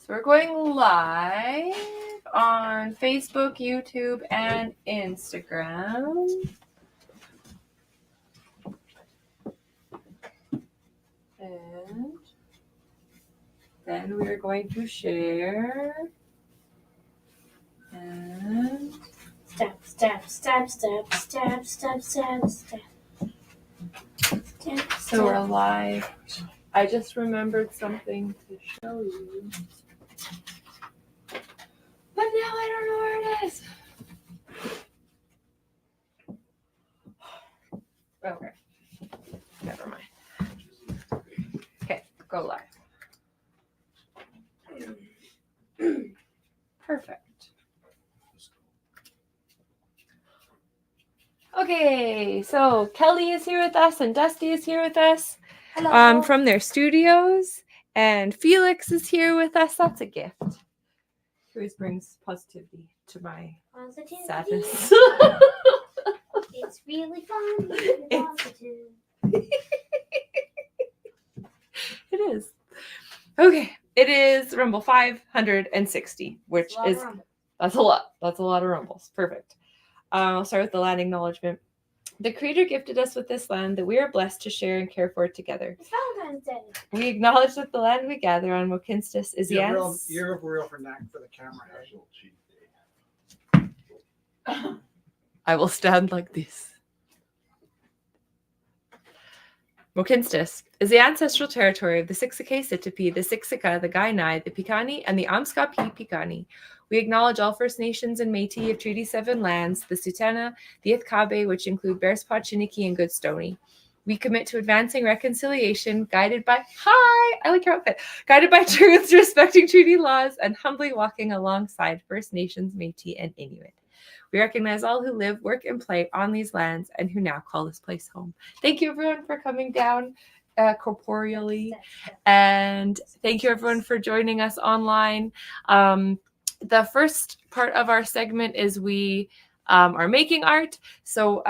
So we're going live on Facebook, YouTube, and Instagram. And then we are going to share. And Stab. so we're live. I just remembered something to show you. But now I don't know where it is. Okay. Never mind. Okay, go live. Perfect. Okay, so Kelly is here with us and Dusty is here with us. Hello. From their studios, and Felix is here with us. That's a gift. He always brings positivity to my sadness. It's really fun. Positive. It is. Okay, it is Rumble 560, which is that's a lot. That's a lot of rumbles. Perfect. I'll start with the land acknowledgement. The Creator gifted us with this land that we are blessed to share and care for together. It's Valentine's Day. We acknowledge that the land we gather on Mokinstis is You're real for the camera. I will stand like this. Mokinstis is the ancestral territory of the Siksika Sitapi, the Siksika, the Kainai, the Piikani, and the Amskapi Piikani. We acknowledge all First Nations and Métis of Treaty 7 lands, the Tsuut'ina, the Ithkabe, which include Bearspaw, Chiniki, and Goodstoney. We commit to advancing reconciliation, guided by truths, respecting treaty laws, and humbly walking alongside First Nations, Métis, and Inuit. We recognize all who live, work, and play on these lands and who now call this place home. Thank you, everyone, for coming down corporeally. And thank you, everyone, for joining us online. The first part of our segment is we are making art. So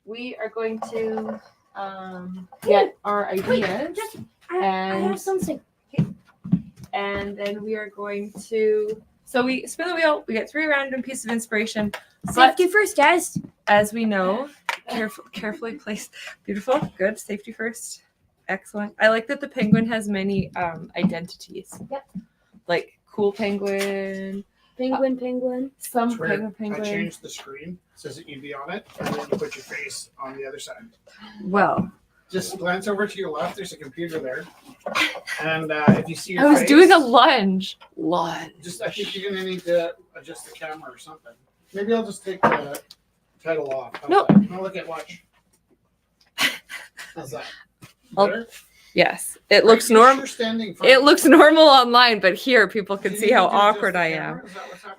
we are going to get our ideas. I have something. And then we are going to... So we spin the wheel, we get 3 random pieces of inspiration. Safety first, guys. As we know, carefully placed. Beautiful, good, safety first. Excellent. I like that the penguin has many identities. Yep. Like cool penguin. Penguin. Some I penguin. changed the screen. It says that you'd be on it, and then you put your face on the other side. Well, Just glance over to your left. There's a computer there. And if you see your I was face, doing a lunge. I think you're going to need to adjust the camera or something. Maybe I'll just take the title off. No. No, look at watch. How's that? I'll- Better? Yes, it looks normal. Standing It looks normal online, but here people can see how awkward I am.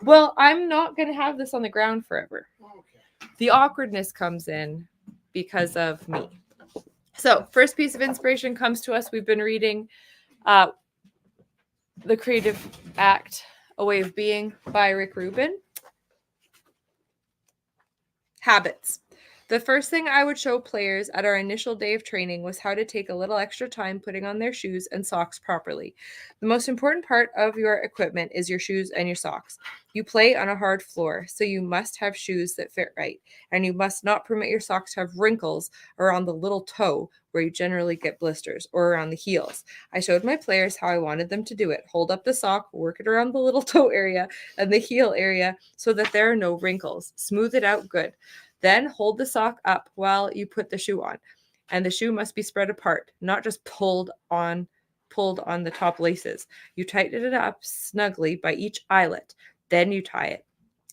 Well, I'm not going to have this on the ground forever. Okay. The awkwardness comes in because of me. So, first piece of inspiration comes to us. We've been reading The Creative Act, A Way of Being by Rick Rubin. Habits. The first thing I would show players at our initial day of training was how to take a little extra time putting on their shoes and socks properly. The most important part of your equipment is your shoes and your socks. You play on a hard floor, so you must have shoes that fit right, and you must not permit your socks to have wrinkles around the little toe where you generally get blisters, or around the heels. I showed my players how I wanted them to do it. Hold up the sock, work it around the little toe area and the heel area so that there are no wrinkles. Smooth it out good. Then hold the sock up while you put the shoe on. And the shoe must be spread apart, not just pulled on the top laces. You tighten it up snugly by each eyelet. Then you tie it.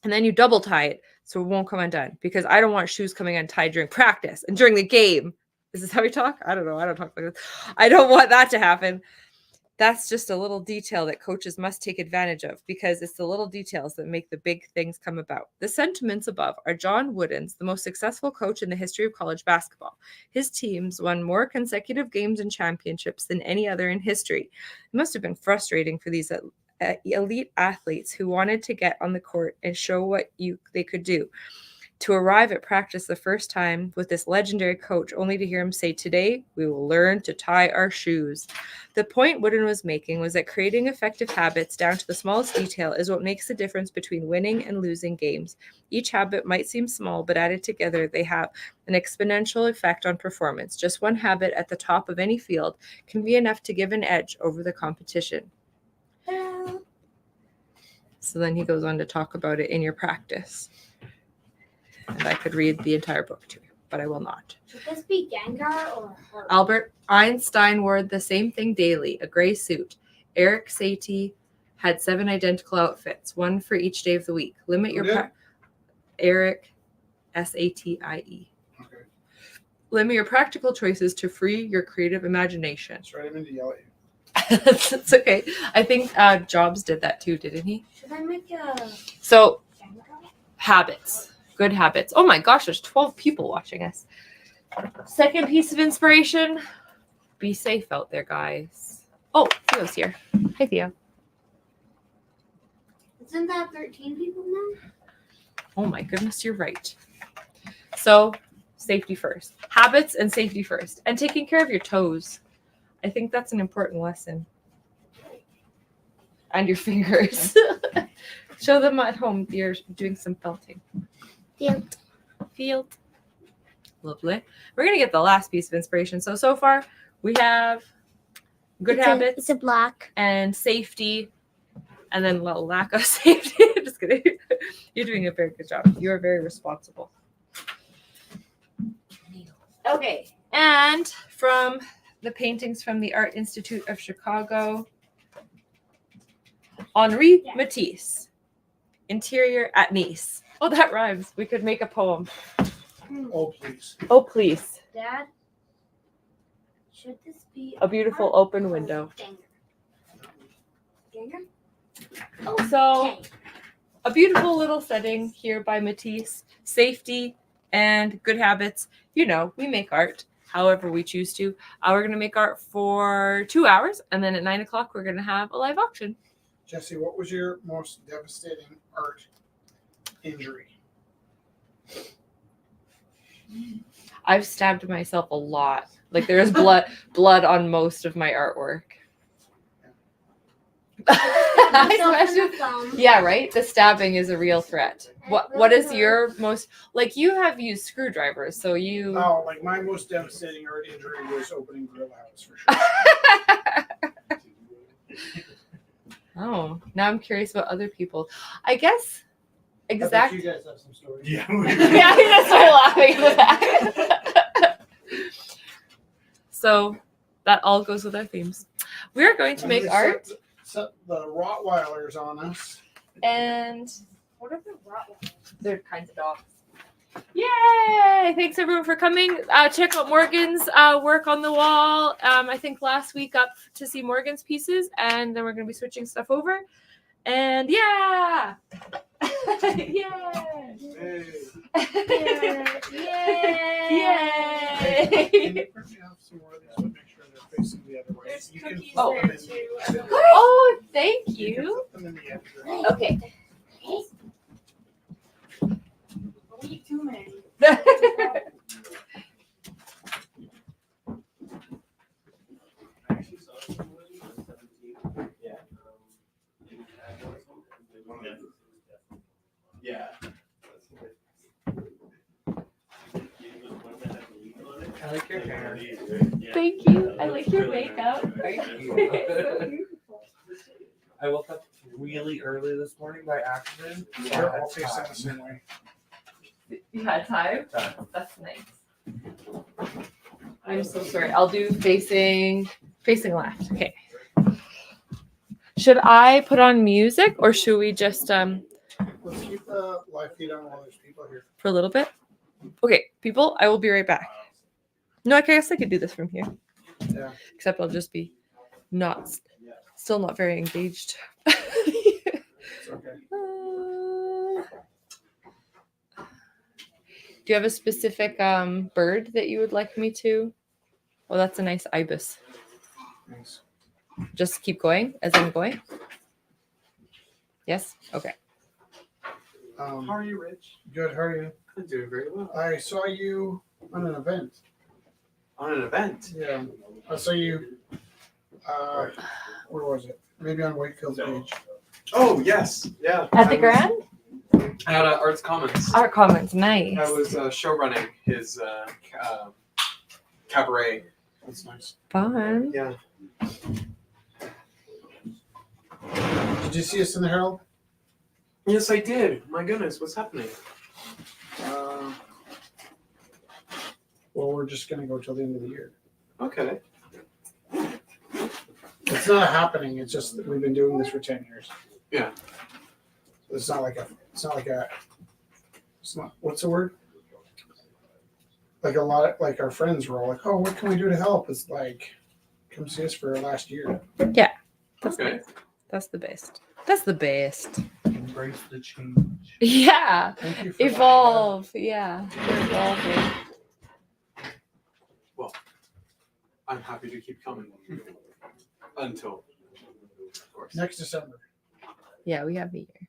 And then you double tie it so it won't come undone. Because I don't want shoes coming untied during practice and during the game. Is this how we talk? I don't know. I don't talk like this. I don't want that to happen. That's just a little detail that coaches must take advantage of because it's the little details that make the big things come about. The sentiments above are John Wooden's, the most successful coach in the history of college basketball. His teams won more consecutive games and championships than any other in history. It must have been frustrating for these elite athletes who wanted to get on the court and show what they could do. to arrive at practice the first time with this legendary coach, only to hear him say, "Today, we will learn to tie our shoes." The point Wooden was making was that creating effective habits down to the smallest detail is what makes the difference between winning and losing games. Each habit might seem small, but added together, they have an exponential effect on performance. Just one habit at the top of any field can be enough to give an edge over the competition. So then he goes on to talk about it in your practice. And I could read the entire book to you, but I will not. Should this be Gengar or Heart? Albert Einstein wore the same thing daily, a gray suit. Eric Satie had 7 identical outfits, one for each day of the week. Limit your Eric Satie. Okay. Limit your practical choices to free your creative imagination. That's right. I meant to yell at you. It's okay. I think Jobs did that too, didn't he? Should I make a So Gengar? habits, good habits. Oh my gosh, there's 12 people watching us. Second piece of inspiration: be safe out there, guys. Oh, Theo's here. Hi, Theo. Isn't that 13 people now? Oh my goodness, you're right. So, safety first. Habits and safety first. And taking care of your toes. I think that's an important lesson. And your fingers. Show them at home you're doing some felting. Field. Lovely. We're going to get the last piece of inspiration. So far, we have good habits It's a block. and safety, and then lack of safety. Just kidding. You're doing a very good job. You are very responsible. Okay. And from the paintings from the Art Institute of Chicago, Henri Matisse, Interior at Nice. Oh, that rhymes. We could make a poem. Oh, please. Oh, please. Dad, should this be A beautiful Heart open or window. Gengar? Gengar? So, Okay. a beautiful little setting here by Matisse. Safety and good habits. You know, we make art however we choose to. We're going to make art for 2 hours, and then at 9 o'clock, we're going to have a live auction. Jesse, what was your most devastating art injury? I've stabbed myself a lot. Like, there's blood on most of my artwork. Yeah, right? The stabbing is a real threat. What is your most, like, you have used screwdrivers, so you... Oh, like my most devastating art injury was opening Grill House for sure. Oh, now I'm curious about other people. I guess I bet exact. you guys have some stories. Yeah. Yeah, he just started laughing in the back. So that all goes with our themes. We are going to make art, Set the Rottweilers on us. and what are the Rottweilers? They're kinds of dogs. Yay! Thanks everyone for coming. Check out Morgan's work on the wall. I think last week up to see Morgan's pieces, and then we're going to be switching stuff over. And yeah! Yay! Hey. Yay! Can you print me off some more of these and make sure they're facing the other way? There's You can cookies flip there them in too. the editor. Oh, thank You can you. flip them in the editor. Okay. Way too many. Yeah. I like your hair. Thank you. I like your makeup. I woke up really early this morning by accident. So I They're had all facing time. the same way. You had time? Time. That's nice. I'm so sorry. I'll do facing left. Okay. Should I put on music or should we just Let's keep the live feed on while there's people here. for a little bit? Okay, people, I will be right back. No, I guess I could do this from here. Yeah. Except I'll just be still not very engaged. It's okay. Do you have a specific bird that you would like me to? Oh, that's a nice ibis. Thanks. Just keep going as I'm going? Yes? Okay. How are you, Rich? Good. How are you? I'm doing very well. I saw you on an event. On an event. Yeah. I saw you. Where was it? Maybe on Wakefield Beach. Oh yes, yeah. At the I was Grand? At Arts Commons. Art Commons, nice. I was show running his cabaret. That's nice. Fun. Yeah. Did you see us in the Herald? Yes, I did. My goodness, what's happening? Well, we're just gonna go till the end of the year. Okay. It's not happening. It's just that we've been doing this for 10 years. Yeah. It's not like a. It's not. What's the word? Like a lot of like our friends were all like, "Oh, what can we do to help?" It's like, come see us for our last year. That's Okay. nice. That's the best. That's the best. Embrace the change. Yeah. Thank you for Evolve. Yeah. We're evolving. I'm happy to keep coming until, of course. Next December. Yeah, we have a year.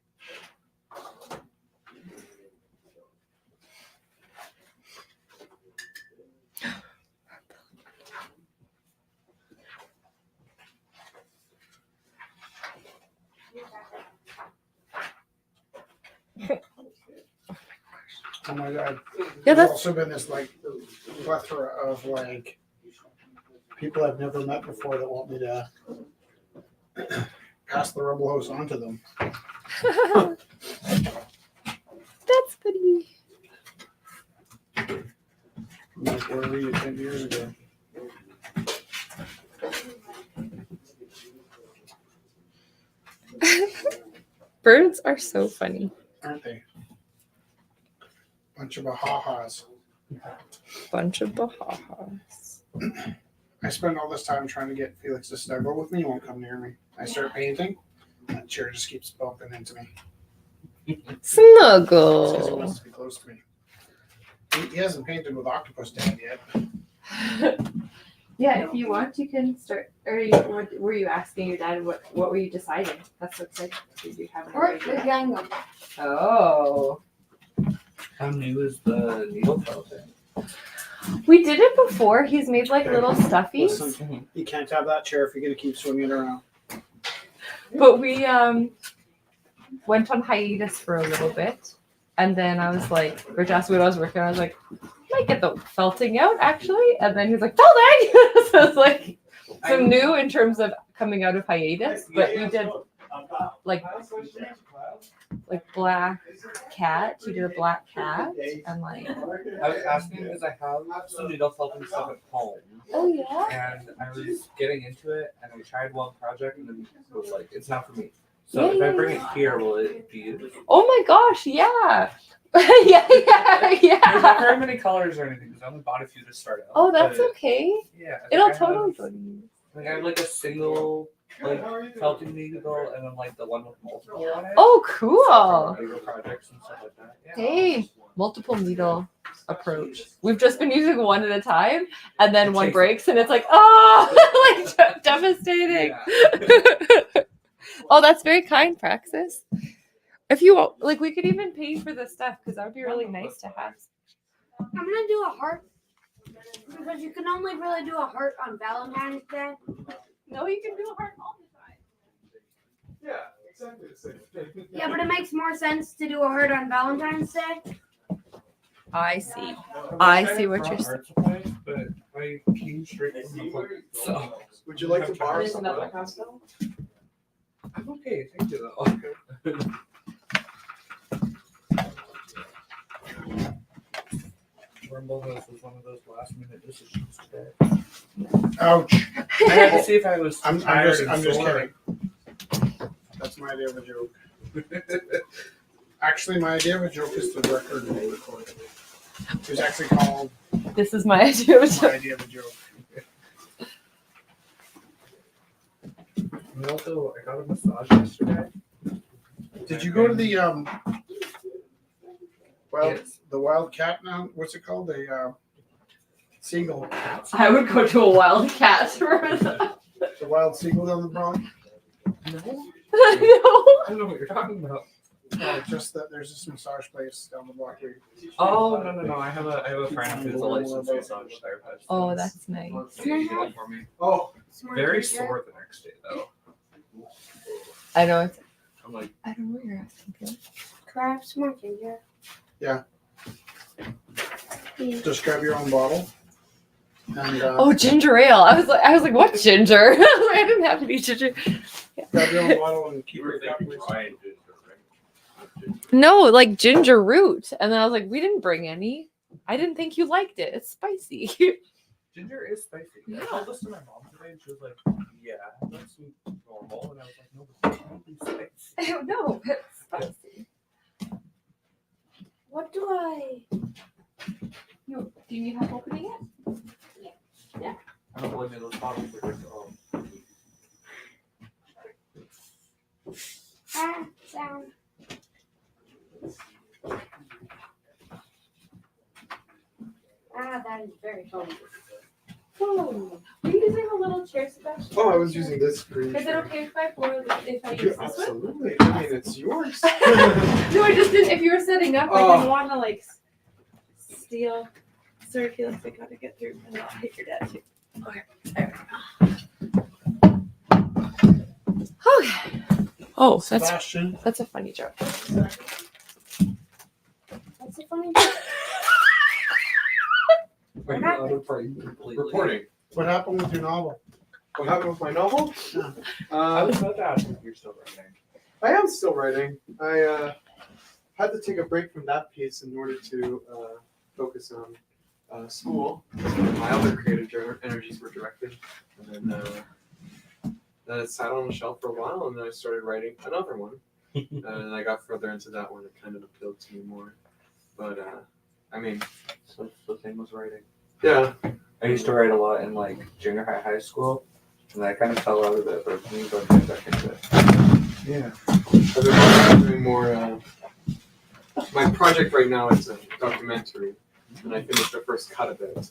Oh my God. Yeah, There's that's also been this like plethora of like people I've never met before that want me to pass the Rebel House on to them. that's funny. I'm like, where were you 10 years ago? Birds are so funny. Aren't they? Bunch of ha-has. Bunch of bahahas. I spend all this time trying to get Felix to snuggle with me. He won't come near me. I start painting. And that chair just keeps bumping into me. Because he Snuggle. wants to be close to me. He hasn't painted with Octopus Dad yet. Yeah, if you want, you can start. What were you asking your dad? What were you deciding? That's so exciting. Did you have an Or idea? the gang. Oh. How new is the needle felting? We did it before. He's made like little stuffies. Listen, you can't have that chair if you're going to keep swinging it around. But we went on hiatus for a little bit. And then I was like, Rich asked me what I was working on. I was like, I might get the felting out actually. And then he was like, felting! So it's like some new in terms of coming out of hiatus. But we did like black cat. She did a black cat. And like, I was asking because I have some needle felting stuff at home, oh yeah. and I was getting into it, and I tried one project, and then it was like, it's not for me. So Yeah, if I yeah, bring it yeah. here, will it be? Oh my gosh, yeah. yeah. There's not very many colors or anything, because I only bought a few to start out. Oh, that's but, okay. Yeah. I think It'll I have- totally go to you. Like I have like a single like felting needle, and then like the one with multiple on it. Oh, For cool. bigger projects and stuff like that. Yeah. Hey, multiple needle approach. We've just been using one at a time, and then It one takes- breaks, and it's like, oh, like devastating. Yeah. Oh, that's very kind, Praxis. If you want, like, we could even pay for this stuff because that would be really nice to have. I'm gonna do a heart because you can only really do a heart on Valentine's Day. No, you can do a heart all the time. Yeah, exactly the same thing. Yeah, but it makes more sense to do a heart on Valentine's Day. I see. Well, I tried see what brought you're art supplies, but I came straight from the book. So Would you like to borrow There's some? another pastel? I'm okay. Thank you though. Rumble House was one of those last minute decisions today. Ouch. I had to see if I was I'm tired just, and I'm just sore. kidding. That's my idea of a joke. Actually, my idea of a joke is the record we recorded. It was actually called This is my idea. My Idea of a Joke. And also, I got a massage yesterday. Did you go to the Yes. the wild cat now? What's it called? The seagull. I would go to a wild cat for that. The wild seagull down the Bronx. No, No. I don't know what you're talking about. Just that there's this massage place down the block here. Oh no! I have a friend who's a licensed massage therapist. Oh, that's nice. Yeah, he did it for me. Oh, Smart Very ginger. sore the next day though. I know. It's, I'm like, I don't know what you're asking for. Crab smart ginger. Yeah. Yeah. Just grab your own bottle. And Oh, ginger ale. I was like, what ginger? I didn't have to be ginger. grab your own bottle and keep you were it up. thinking Ryan did, right? No, like ginger root. And then I was like, we didn't bring any. I didn't think you liked it. It's spicy. Ginger is spicy. Yeah. I told this to my mom today, and she was like, "Yeah, that's normal." And I was like, "No, but it's really spicy." I don't know. It's spicy. What do I? Do you need help opening it? I don't believe me, those bottles are like, Sound. That is very funny. Oh, are you using a little chair, Sebastian? oh, I was using this green. Is it okay if I borrow if I Yeah, use this one? absolutely. I mean, it's yours. No, I just didn't. If you were setting up, I Oh. didn't want to like steal. Sorry, Felix, I gotta get through, and I'll hit your dad too. Okay. There we go. Okay. Oh, Sebastian. that's a funny joke. That's a funny. Are you out of frame completely? Reporting. What happened with your novel? What happened with my novel? Yeah. I was about to ask if you're still writing. I am still writing. I had to take a break from that piece in order to focus on school. My other creative energies were directed, and then it sat on the shelf for a while, and then I started writing another one. And I got further into that one. It kind of appealed to me more. But I mean, So the thing was writing. yeah. I used to write a lot in like junior high school, and I kind of fell out of it, but me going back into it. Yeah. I've been doing more. My project right now is a documentary, and I finished the first cut of it.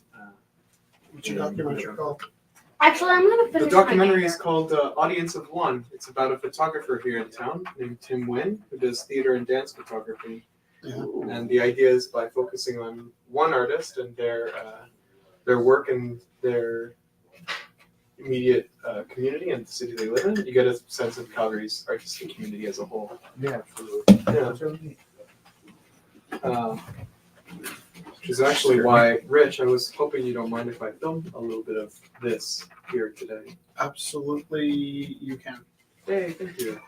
What's your documentary called? Actually, I'm gonna The finish. documentary my is called Audience of One. It's about a photographer here in town named Tim Wynn, who does theater and dance photography. Yeah. And the idea is by focusing on one artist and their work and their immediate community and the city they live in, you get a sense of Calgary's artistic community as a whole. Yeah, absolutely. Yeah. That's really neat. Which is actually why, Rich, I was hoping you don't mind if I filmed a little bit of this here today. Absolutely, you can. Hey, thank you.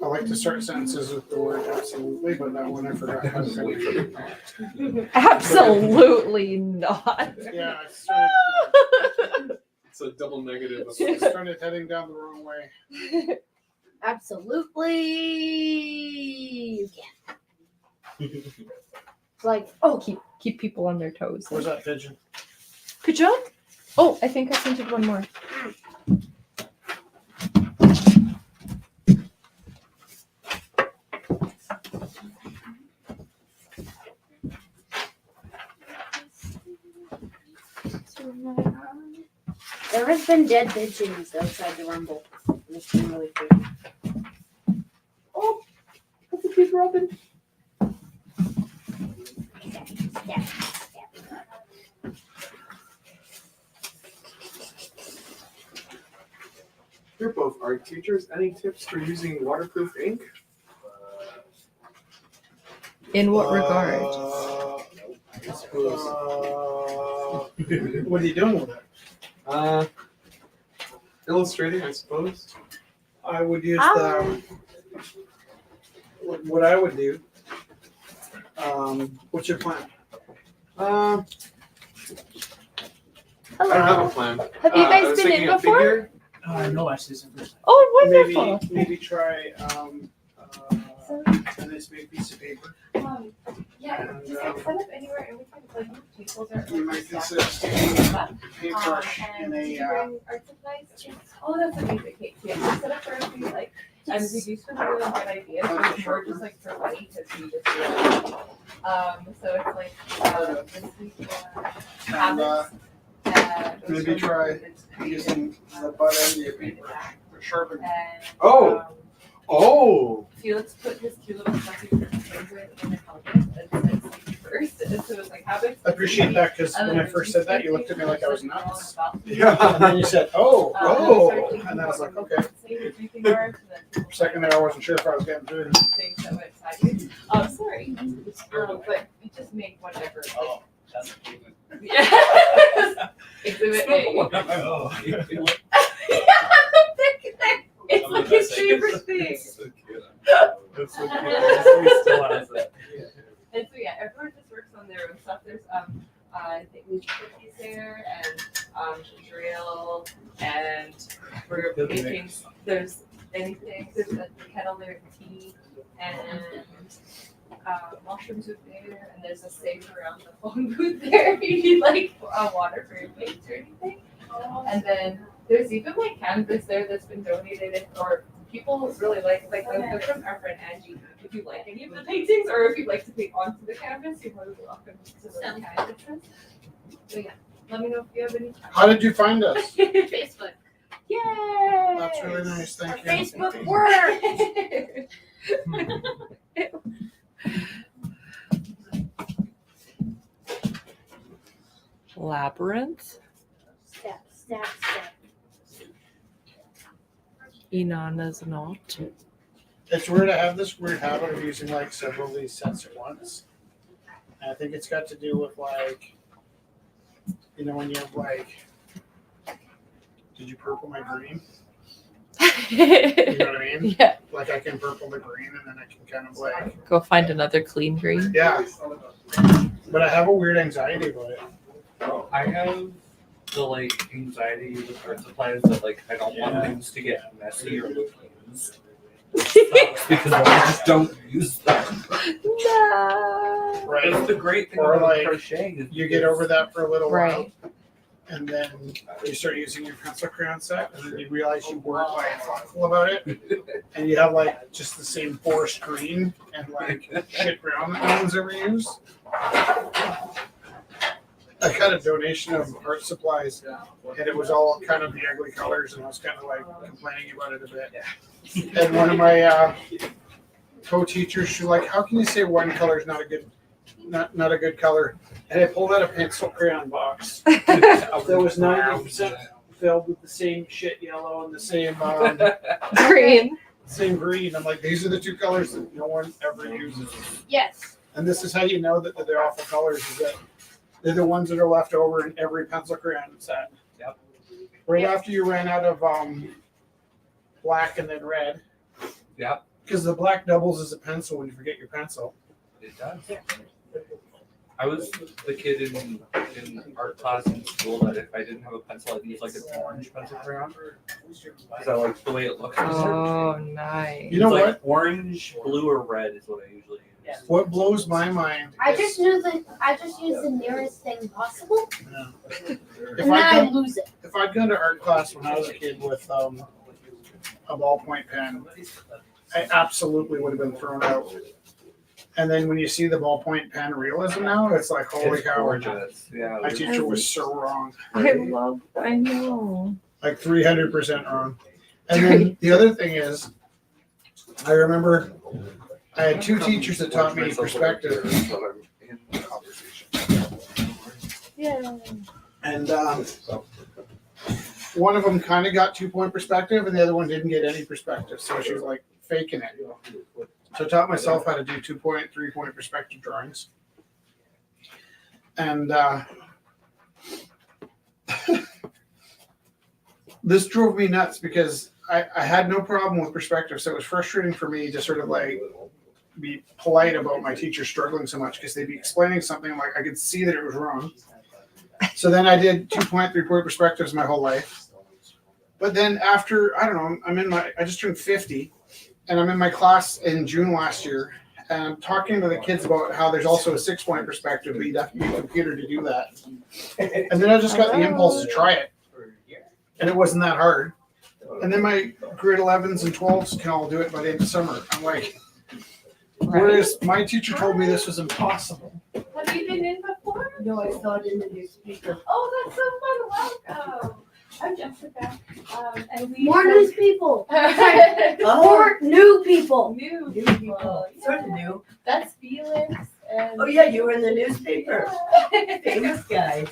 I like to start sentences with the word absolutely, but that one I forgot how to finish. Absolutely not. Yeah, I started, It's a double negative. I started heading down the wrong way. Absolutely, you can. It's like, Oh, keep people on their toes. Where's that pigeon? Good job. Oh, I think I printed one more. there has been dead pigeons outside the rumble. And it's been really creepy. Oh, that's a big robin. You're both art teachers. Any tips for using waterproof ink? In what regard? I suppose. What are you doing with it? Illustrating, I suppose. I would use Ow. what I would do. What's your plan? I don't have a Hello. plan. Have you I guys was been in thinking a before? figure. No, actually, it's the first time. Oh, wonderful. Maybe try a nice big piece of paper. Yeah, just like set up anywhere and we can like move tables or. You might consider sticking a paintbrush in Did you a. bring art supplies? Oh, that's amazing. Okay, so yeah, set up for a few like, and we do some really good ideas. We're just like for money because we just do. So it's like this week And habits. maybe try using the butt end of your paintbrush. Sharpen. And Oh. um, Oh. Felix put his two little stuffy things in the helmet and said safety first. And so it was like habits. I appreciate that because And when then I first said that, you looked at me like I was nuts. Yeah. And then you said, oh, oh. And I was like, okay. Second there, I wasn't sure if I was getting through it. Things that went sideways. Sorry. But we just make whatever. Oh, that's Yeah. Exhibit A. Oh, It's like his favorite thing. so cute. That's so cute. He still has it. And so yeah, everyone just works on their own stuff. There's I think there's cookies there and drill and we're making there's anything there's a kettle there, tea and mushrooms are there and there's a safe around the phone booth there if you need like water for your plates or anything. And then there's even like canvas there that's been donated or people really like they're from our friend Angie. If you like any of the paintings or if you'd like to paint onto the canvas, you're more than welcome to the canvases. So yeah, let me know if you have any How did you find us? Facebook. Yay! That's really nice. Our Thank you. Facebook works. Labyrinth. Step. Inanna's not. It's weird. I have this weird habit of using like several of these sets at once. And I think it's got to do with like, you know, when you have like, did you purple my green? You know what I mean? Yeah. Like I can purple the green and then I can kind of like, Go find another clean green. yeah. But I have a weird anxiety about it. I have the like anxiety with art supplies that like I don't want things to get messy or look used. Because I just don't use them. No. Right. That's the great thing Or, about like, crocheting is You get over that for a little while. Right. And then you start using your pencil crayon set, and then you realize you weren't like thoughtful about it, and you have like just the same forest green and like shit brown that no one's ever used. I got a donation of art supplies, and it was all kind of the ugly colors, and I was kind of like complaining about it a bit. And one of my co-teachers, she's like, "How can you say one color is not a good color?" And I pulled out a pencil crayon box that was 90% filled with the same shit yellow and the same Green. same green. I'm like, these are the two colors that no one ever uses. Yes. And this is how you know that they're awful colors, is that they're the ones that are left over in every pencil crayon set. Yep. Right after you ran out of black and then red. Yep. Because the black doubles as a pencil when you forget your pencil. It does. I was the kid in art class in school that if I didn't have a pencil, I'd use like an orange pencil crayon because I like the way it looks. Oh, nice. You know It's like what? Orange, blue, or red is what I usually use. What blows my mind I is just use the nearest thing possible, if and then I lose it. if I'd gone to art class when I was a kid with a ballpoint pen, I absolutely would have been thrown out. And then when you see the ballpoint pen realism now, it's like, holy It's cow, gorgeous. Yeah. my teacher was so wrong. I know. Like 300% wrong. And then the other thing is, I remember I had two teachers that taught me perspective. Yeah. And one of them kind of got 2-point perspective, and the other one didn't get any perspective. So she was like faking it. So I taught myself how to do 2-point, 3-point perspective drawings. And this drove me nuts because I had no problem with perspective. So it was frustrating for me to sort of like be polite about my teacher struggling so much because they'd be explaining something like I could see that it was wrong. So then I did 2-point, 3-point perspectives my whole life. But then after, I don't know, I just turned 50 and I'm in my class in June last year. And I'm talking to the kids about how there's also a 6-point perspective, but you'd have to be a computer to do that. And then I just got the impulse to try it. And it wasn't that hard. And then my grade 11s and 12s can all do it by the end of summer. I'm like, whereas my teacher told me this was impossible. Have you been in before? No, I saw it in the newspaper. Oh, that's so fun. Welcome. I'm Jessica. And we More news people. Oh, More new people. New new people, sort of new. That's Felix. And Oh yeah, you were in the newspaper. Famous guy.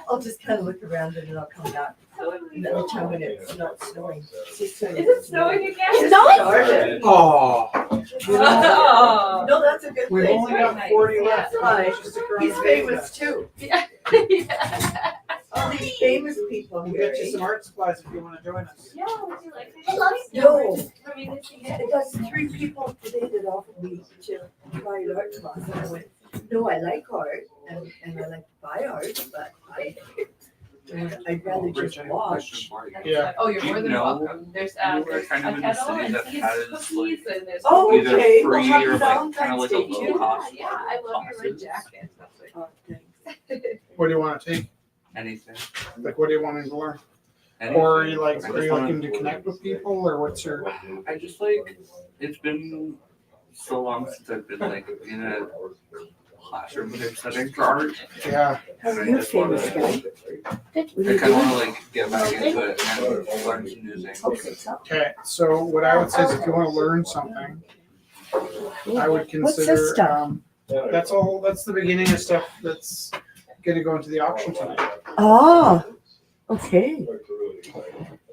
I'll just kind of look around and then I'll come back. Totally. No time when it's not snowing. It's just Is it snowing again? It's not? started. Oh, Oh. No, that's a good we've thing. only got 40 left. Right. Just around He's the famous too. Yeah. All these famous people We'll here. get you some art supplies if you want to join us. Yeah, would you like to? I love No. Coming to see it. I got 3 people today that offered me to buy an art class. And I went, no, I like art and I like to buy art, but I'd rather just watch. Yeah. Oh, you're Do you more than know welcome. There's we're a kind of in a kettle city and that seeds, has, cookies, and there's Oh, cookies. either okay. We'll free have or it like on kind of like a Wednesday, low too. cost. Yeah, I love your red classes. jacket. That's like, Oh, thanks. What do you want to take? Anything. Like, what do you want to learn? Anything. Or are you like, I are just you wanna- looking to connect with people, or what's your? I just like, it's been so long since I've been like in a classroom type setting for art. Yeah. How are And I you, just wanna- famous guy? I kind of want to like get back into it and learn some new things. Okay, so Okay. So what I would say is, if you want to learn something, I would What's this consider. stuff? That's all. That's the beginning of stuff that's going to go into the auction tonight. Oh, okay.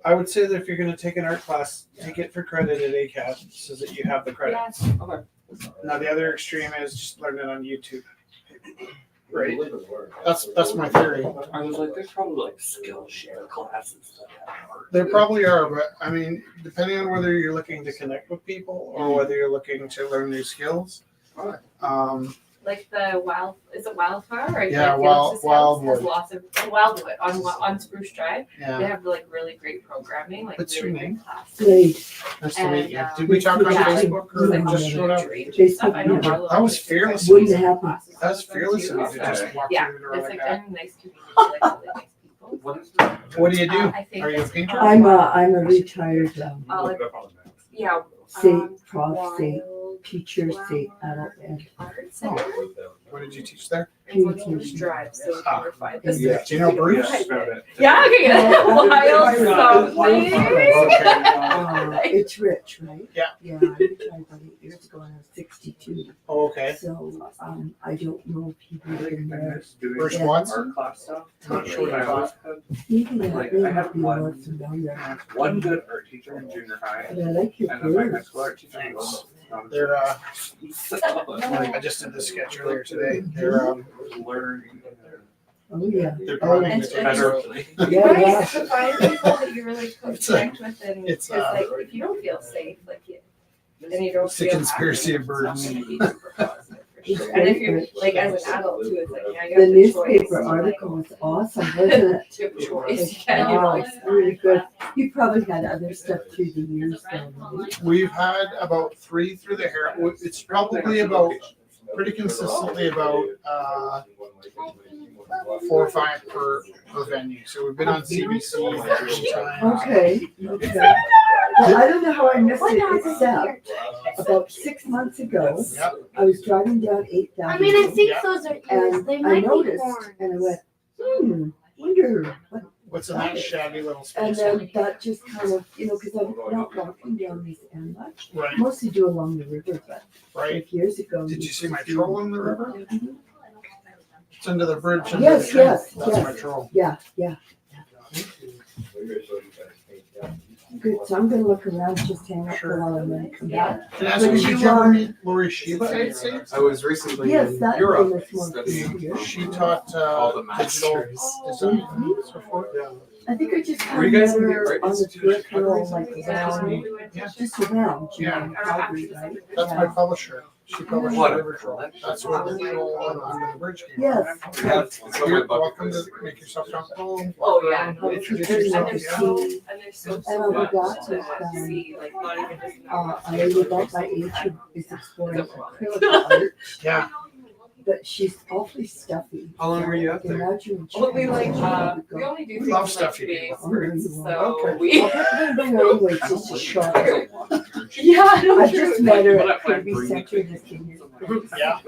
I would say that if you're going to take an art class, take it for credit at ACAD so that you have the credits. Okay. Now the other extreme is just learn it on YouTube. Right. That's my theory. I was like, there's probably like Skillshare classes that have art. There probably are, but I mean, depending on whether you're looking to connect with people or whether you're looking to learn new skills. like the is it Wildflower? Or Yeah, like Felix's house Wildwood. has lots of Wildwood on Spruce Drive. They Yeah. have like really great programming, like What's really your name? great classes. Great. Nice to meet And, you. Did we talk on yeah. Facebook or Like, just showed up? dreams and stuff. I know Facebook, Marlo That was takes, fearless. like, Wouldn't happen. classes That's with them fearless too, of you to so- just walk Yeah, through the door it's like like that. a nice community, like really nice people. What is that? What do you do? I think Are you a it's, painter? I'm a retired like, yeah, state prof, state Wild teacher, state adult ed. Art Center. What did you teach there? It's on Spruce Drive, so we can refine this. Do you know Bruce? Yeah, okay, Oh, wild okay. something. It's rich, right? Yeah. Yeah, I retired about 8 years ago and I was 62. Oh, okay. So I don't know if he would have been there. Bruce Yeah. Watson? Art class stuff. Not sure what I thought. Maybe Like, that I may had be more one- familiar. One good art teacher in junior high, But I like your and then my high birds. school art teacher Thanks. was. They're So, I just did this sketch earlier today. They're learning. Oh, yeah. they're Oh, planning and- to take Better. over. Yeah, Right, yeah. to find people that you really It's a- connect with, and it's because a- like if you don't feel safe, like then you don't It's a feel conspiracy happy, of birds. It's not gonna be super positive for It's sure. And if you're great. like as an adult too, it's like yeah, you The have the choice. newspaper like, article was awesome, wasn't it? you have a choice. It's, Yeah, you wow, know, it's really good. You probably had other stuff through the years though, right? We've had about 3 through the hair. It's probably about pretty consistently about 4 or 5 per venue. So we've been on CBC a few times. Okay, okay. Well, I don't know how I missed it, except about 6 months ago, Yep. I was driving down 8th I mean, I Avenue, think Yeah. those are ears. and They I might be noticed, horns. and I went, wonder what. What's in that shabby little And space? then that just kind of, because I'm not walking down this end much, Right, mostly do along the river, but right. 5 years ago. Did you see my used to do- troll in the river? Mhm. It's under the bridge. under Yes, the train. yes, That's yes. my troll. Yeah, yeah. Good, so I'm gonna look around, just hang out for a while and then come back. And as did you ever meet Lori Sheba? I'd say? I was recently Yes, in that Europe famous one. studying She taught all the digital masters. design and so forth. Yeah. I think I just Were kind you of guys met in the her Great on the Institute? peripheral, like Yeah, around, we went to Yeah. just around, Yeah. in Calgary, right? That's my publisher. She published What? the River Troll. That's where the troll on under the bridge came Yes. from. Yeah, it's on my You're bucket welcome list. to make yourself comfortable. Oh yeah, Oh, Introduce very yourself. and nice. Yeah. they're so And I much forgot to to, see, like not even just a lady about my age who is exploring acrylic art. Yeah. but she's awfully stuffy. How long were you out there? Imagine. Well, we like would we go. only do We things love like stuffy 2 days people. worth, so Okay. we I'll have to bring her anyway, just a shot. yeah, no, I true. just met her at Kirby Center this year. Yeah.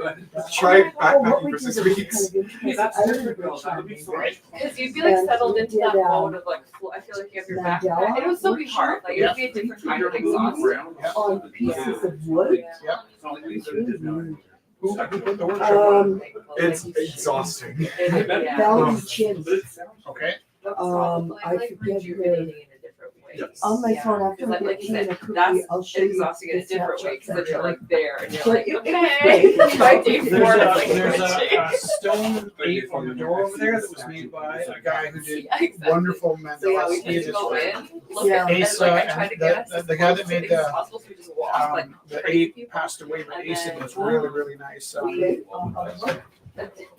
Try Oh, what backpacking we for did 6 was weeks. kind of interesting. I live in Richmond, Right. Because you'd be like And settled we into did, that mode of like, I feel like you have your Mandela backpack. It would still be hard. Like it would be a different kind of exhausting. on pieces of wood. Yep. It's really weird. Who put the workshop on? It's exhausting. Yeah. Valerie Chin. Okay. I forget her. Yes. On my phone after Like- I like get you tea said, and a cookie, that's I'll show you. exhausting in a the different way because then Snapchats you're I like there and you're But like, it was okay. great. By day There's four, a, it's like, there's okay. a stone ape on the door over there that was made by a guy who did Yeah, exactly. wonderful So yeah, Mandela. we He just is go in, look Yeah. at it, Asa, and like I try to and get us the as guy close that to made things as the, possible, so we just walk like the crazy ape people. passed away, but And Asa then- was really, really nice. Okay.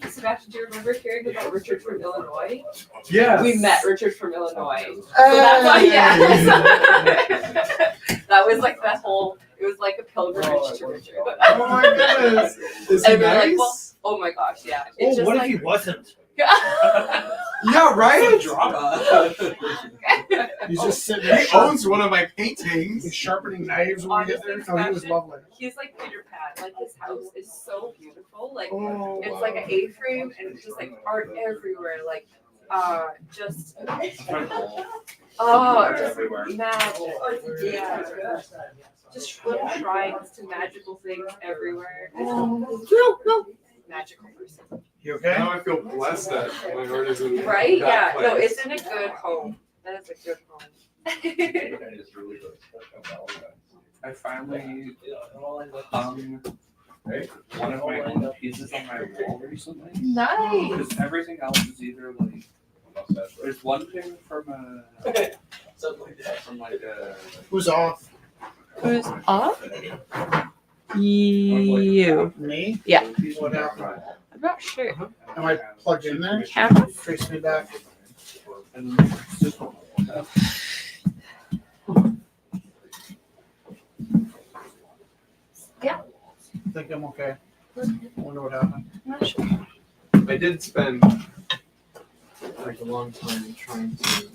Sebastian, do you remember hearing about Richard from Illinois? Yes. We met Richard from Illinois. So that's why, yeah. That was like that whole, it was like a pilgrimage to Richard. Oh my goodness. Is he And we're like, nice? well, oh my gosh, yeah. It's just what like, if he wasn't? Yeah, right? Drama. He's just sitting He there. owns one of my paintings. He's sharpening knives when we get there. No, he was lovely. He's like Peter Pan. Like his house is so beautiful. Like Oh, it's like an A-frame and it's just like art everywhere. Like just just magic. Yeah. Just little shrines to magical things everywhere. No. Magical person. you okay? Now I feel blessed that my heart is in Right? that Yeah. No, place. it's in a good home. That is a good home. I finally hung one of my own pieces on my wall recently. Nice. Because everything else is either like there's one thing from like a Who's off? Who's off? You. Me? Yeah. What happened? I'm not sure. Am I plugged in there? Camera? Trace me back. and it's just I think I'm okay. I wonder what happened. I'm not sure. I did spend like a long time trying to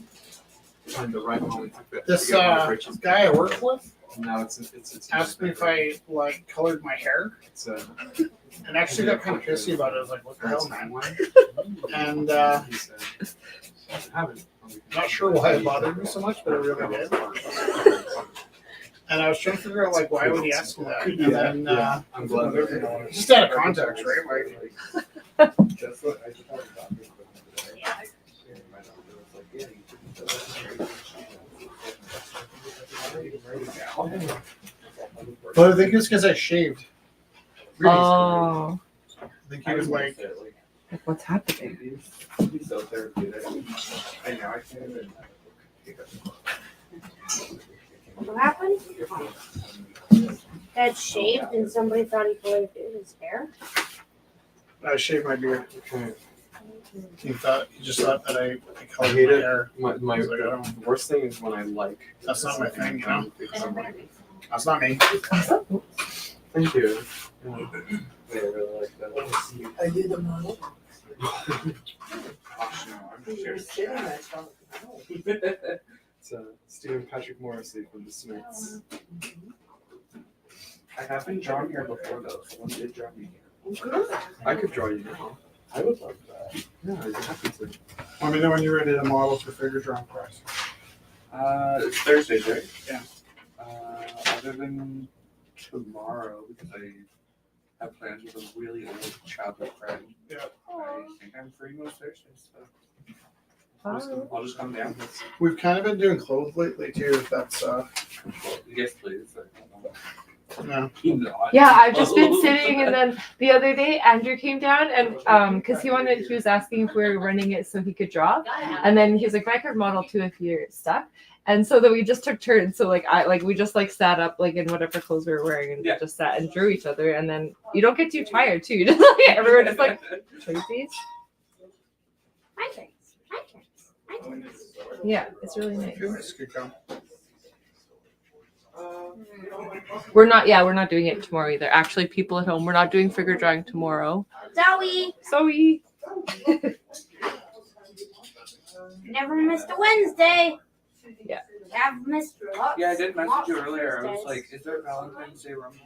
find the right moment to fit. This to get my britches guy I work with And now it's asked me if I like colored my hair, It's and actually got kind of pissy about it. I was like, "What the hell, man?" And he said, I haven't. not sure why it bothered me so much, but it really did. And I was trying to figure out like why would he ask me that? And then I'm glad. just out of context, right? Like, but I think it's because I shaved. Oh, I think he was like, like what's happening? He's so therapeutic. I know, I can't even. What happened? That shaved and somebody thought he colored his hair. I shaved my beard. Okay. He just thought that I I colored hate my it. hair. My I was like, I don't. the worst thing is when I like. That's not my thing, you know? Because I'm like, That's not me. thank you. Yeah. I really like that. Are you the model? Gosh, no, I'm You're just sitting there talking. It's Stephen Patrick Morrissey from the Smiths. I have been drawn here before though. Someone did draw me here. I could draw you now. I would love that. Yeah, I'd be happy to. Let me know when you're ready to model for figure drawing price. It's Thursdays, right? Yeah. Other than tomorrow, because I have plans with a really old childhood friend. Yeah. I think I'm free most Thursdays, so I'll just come down. We've kind of been doing clothes lately too. If that's Yes, please. no. Yeah, I've just been sitting, and then the other day Andrew came down and because he was asking if we were running it so he could draw, and then he was like, I could model too if you're stuck. And so then we just took turns. So we just sat up in whatever clothes we were wearing and Yeah. just sat and drew each other. And then you don't get too tired too. You just everyone just Tracy's. My turns. My turns. My turns. Yeah, it's really nice. This could come. We're not. Yeah, we're not doing it tomorrow either. Actually, people at home, we're not doing figure drawing tomorrow. Zoe, Sorry. never missed a Wednesday. Yeah. I've missed lots. Yeah, I did message lots you of earlier. I was Thursdays. like, "Is there Valentine's Day rumble?"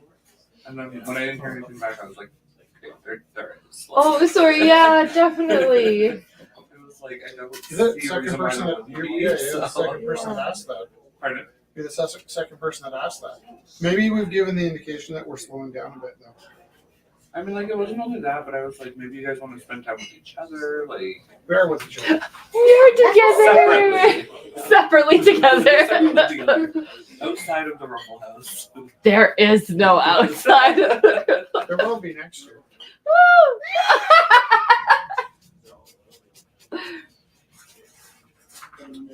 And then when I didn't hear anything back, I was like, "Okay, there is." Oh, sorry. Yeah, definitely. It was like I don't You're the see a second reason why person there that wouldn't you're, be, yeah, you're the so- second person that asked that. Pardon? You're the second person that asked that. Maybe we've given the indication that we're slowing down a bit though. I mean, like, it wasn't only that, but I was like, maybe you guys want to spend time with each other, like Bear with each other. We're together. separately. Separately together. Separately together. Outside of the Rumble House. There is no outside. There will be next year.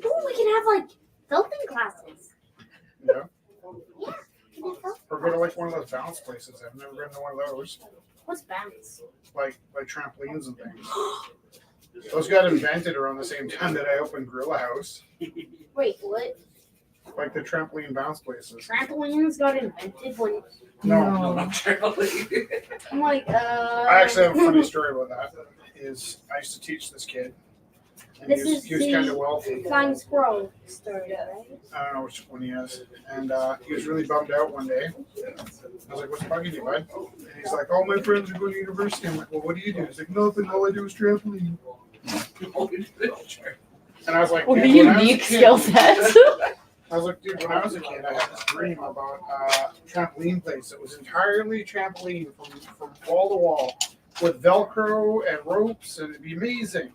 Ooh, we can have like felting classes. Yeah. Yeah. we can have felting Or go to like one of those bounce places. I've never been to one of those. What's bounce? Like trampolines and things. Those got invented around the same time that I opened Gorilla House. Wait, what? Like the trampoline bounce places. Trampolines got invented when No, not really. I'm like, I actually have a funny story about that. Is I used to teach this kid. And This he was, is he was the- kind of wealthy. Flying Squirrel started, right? I don't know which one he has. And he was really bummed out one day. I was like, what's bugging you, bud? And he's like, all my friends are going to university. I'm like, well, what do you do? He's like, nothing. All I do is trampoline. And I was like, What a "Dude, when I was a unique kid-" skill set. I was like, dude, when I was a kid, I had this dream about a trampoline place that was entirely trampoline from wall to wall with Velcro and ropes, and it'd be amazing.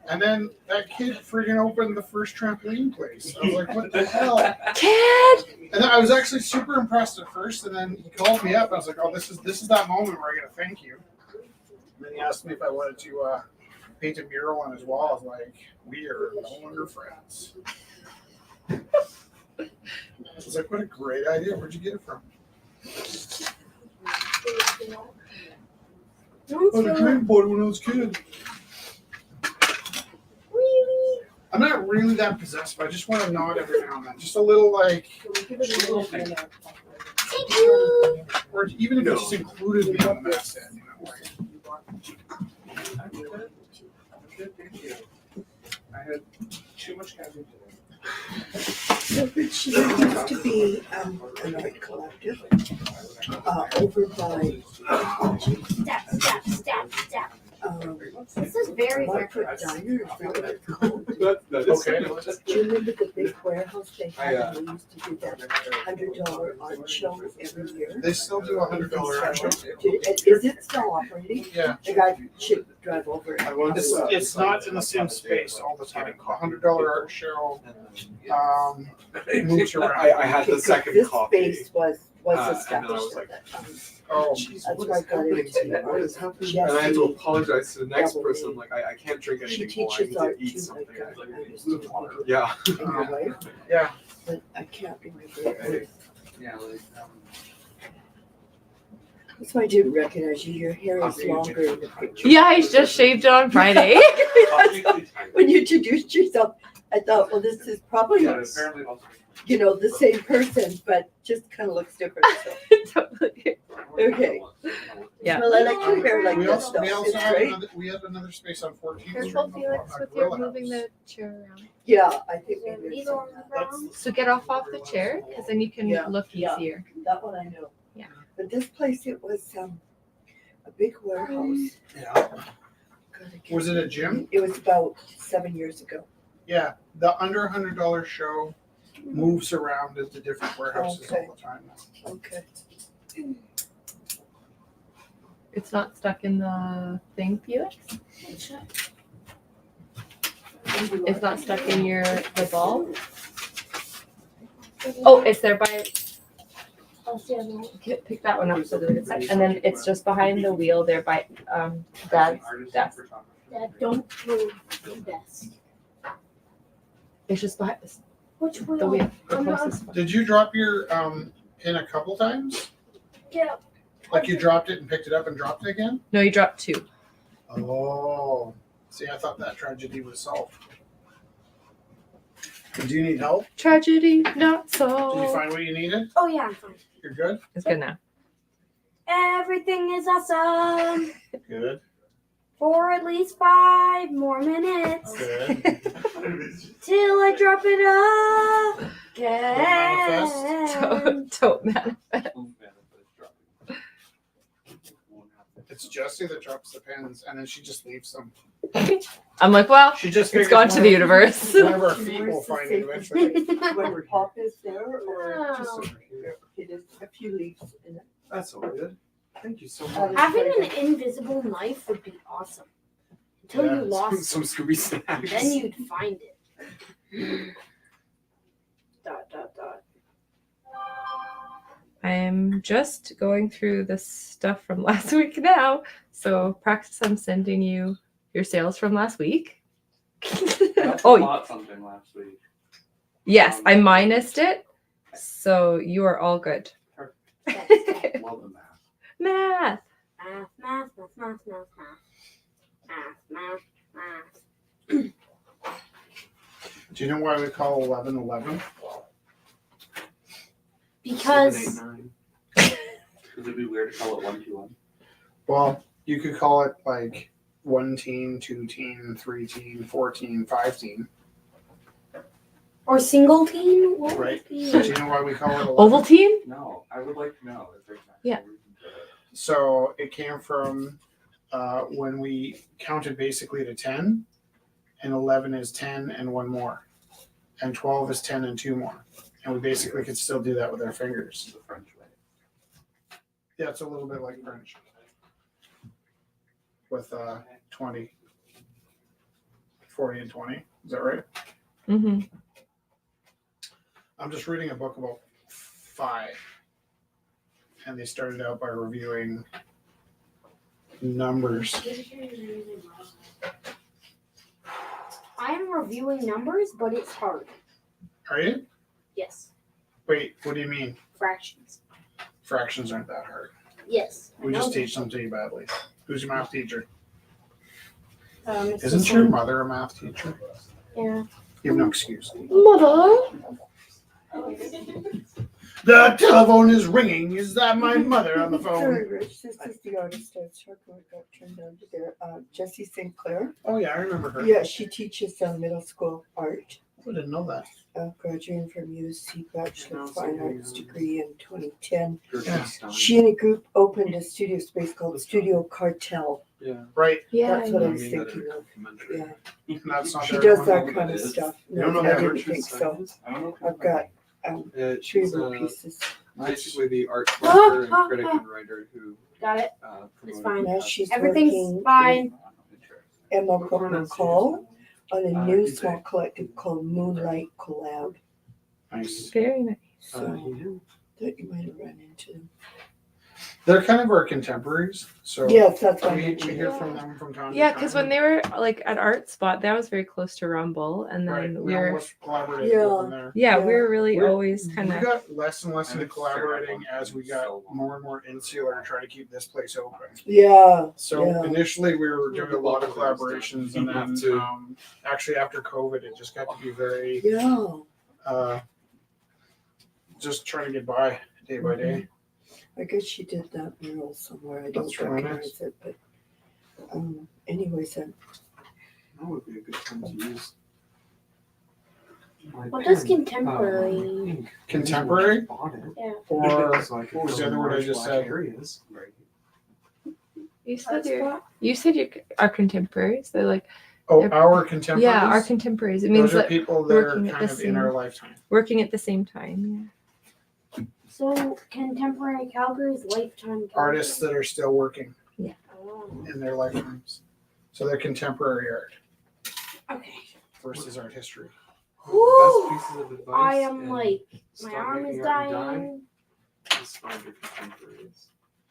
And then that kid friggin' opened the first trampoline place. I was like, what the hell? Kid. And then I was actually super impressed at first, and then he called me up. And I was like, oh, this is that moment where I gotta thank you. And then he asked me if I wanted to paint a mural on his wall. I was like, we are no longer friends. I was like, what a great idea. Where'd you get it from? Oh, the dream board when I was a kid. Really? I'm not really that possessive. I just want to nod every now and then. Just a little like, Thank you. or even if it just included me on the masthead, you know, like. I had too much caffeine today. So Rich, there used to be an art collective over by Step. This is very Margaret different. Diner. Is that what it's called? That is Okay. Do you remember the big warehouse they I, had? They used to do that $100 art show every year. They still do $100 art show. Is it still operating? Yeah. The guy should drive over it. I want to. It's not in the same space all the time. $100 art show moves around. I had Okay, the 'cause second this coffee. space was and then I was established like, at that time. Oh, That's why I got into What is happening? Jesse. And I had to apologize to the next Double person. A. I'm like, I can't drink She anything more. I teaches need to art eat too, something. like I I used to do. Yeah. And your wife, yeah. but I can't remember. It. Yeah, like, That's why I didn't recognize you. Your hair is longer in the picture. Yeah, I just shaved it on Friday. When you introduced yourself, I thought, well, this is probably, yeah, apparently also. the same person, but just kind of looks different. So. Totally. Okay. Yeah. Well, I like your hair like We this, also, though. we also It's have great. another space on 14th Street. Careful, Felix, on with your Gorilla moving House. the chair around. Yeah, I think maybe These it's are brown. So get off the chair, because then you can Yeah, look yeah. easier. that one I know. Yeah. But this place, it was a big warehouse. Yeah. God, I can't- Was it a gym? It was about 7 years ago. Yeah. The under $100 show moves around into different warehouses Okay. all the time. Okay. It's not stuck in the thing, Felix? It's not stuck in the ball? Oh, it's there by, I'll see you. pick that one up so that it's, and then it's just behind the wheel there by, Dad's desk. Dad, don't move the desk. It's just behind Which the wheel? wheel, the I'm not- closest one. Did you drop your pin a couple times? Yeah. Like you dropped it and picked it up and dropped it again? No, you dropped two. Oh. See, I thought that tragedy was solved. Do you need help? Tragedy not Did you solved. find what you needed? Oh yeah, I'm fine. You're good? It's good now. Everything is awesome Good. for at least 5 more minutes Good. till I drop it off Don't manifest. It's Jessie that drops the pins and then she just leaves them. I'm like, well, She just it's figures gone to one the of- universe. One of our feet will find it eventually. When Pop is there or Just Wow. over here. it is a few leaves in it. That's all good. Thank you so Oh, much. Having an invisible knife would be awesome. Until Yeah, you lost Some Scooby snacks. it, then you'd find it. Dot dot dot. I'm just going through the stuff from last week now. So practice, I'm sending you your sales from last week. Oh, Oh, bought something last week. yes, I minused it. So you are all good. Love the math. Math. Math, math, math, math, math, math, math, math, math. Do you know why we call 11? Because 7, 8, 9. Would it be weird to call it 121? Well, you could call it like 1 teen, 2 teen, 3 teen, 4 teen, 5 teen. or single teen. What would Right. it be? Do you know why we call it 11? Ovaltine? No, I would like to know if there's actually Yeah. a reason for it. So it came from when we counted basically to 10, and 11 is 10 and 1 more, and 12 is 10 and 2 more. And we basically could still do that with our fingers. The French way. Yeah, it's a little bit like French with 20, 40 and 20. Is that right? Mm-hmm. I'm just reading a book about 5, and they started out by reviewing numbers. I am reviewing numbers, but it's hard. Are you? Yes. Wait, what do you mean? Fractions. Fractions aren't that hard. Yes. I We know just that. teach them to you badly. Who's your math teacher? It's Isn't just your like- mother a math teacher? Yeah. You have no excuse. Mother. The telephone is ringing. Is that my mother on the Sorry, phone? Rich, this is the artist I was talking about, got turned down to there. Jessie St. Clair. Oh yeah, I remember her. Yeah, she teaches middle school art. I didn't know that. Graduating from UC Bachelor of No, Fine sorry, Arts degree in 2010. Yeah. She and a group opened a studio space called Studio Cartel. Yeah. Right. Yeah. That's what I I was mean, that thinking are of. complimentary. Yeah, That's not she their does one. that kind of stuff. You don't know I that didn't Gertrude think so. Simons? I don't know. I've got three She's more pieces. basically the art collector and critic and writer who Got it. promoted fine. Now the she's Everything's working fine. Emma What Cookman pronunciation? Call on a new he's small a- collective called Moonlight Collab. Nice. Very nice. So that you might have run into them. They're kind of our contemporaries. So Yes, that's what I we mentioned. hear from them from time Yeah, to time. because when they were like at Art Spot, that was very close to Rumble, and then Right. we We were almost collaborated Yeah. with them there. yeah, we Yeah. were really We're- always We kind of got less and less I into would say collaborating that as we one got so long. more and more insular to try to keep this place open. Yeah, So Yeah. initially we were doing a lot of collaborations, and You then have to. actually after COVID, it just got to be very yeah. just trying to get by day by day. I guess she did that mural somewhere. I don't That's really recognize it, but anyways, That would be a good time to use. my What does pen. contemporary My ink. Contemporary? I bought it. Yeah. Or So I could what was fill the in other word I large just black said? Areas. Right. you said you are contemporaries. They're like Oh, They're- our contemporaries. yeah, our contemporaries. It means Those are that people that are working at kind the of in same- our lifetime. working at the same time. So contemporary Calgary is lifetime. Calgary. Artists that are still working Oh, in their lifetimes. So they're contemporary art okay. versus art history. Whew. The best pieces of advice. I am and like my start arm making is art and dying. Just find your contemporaries.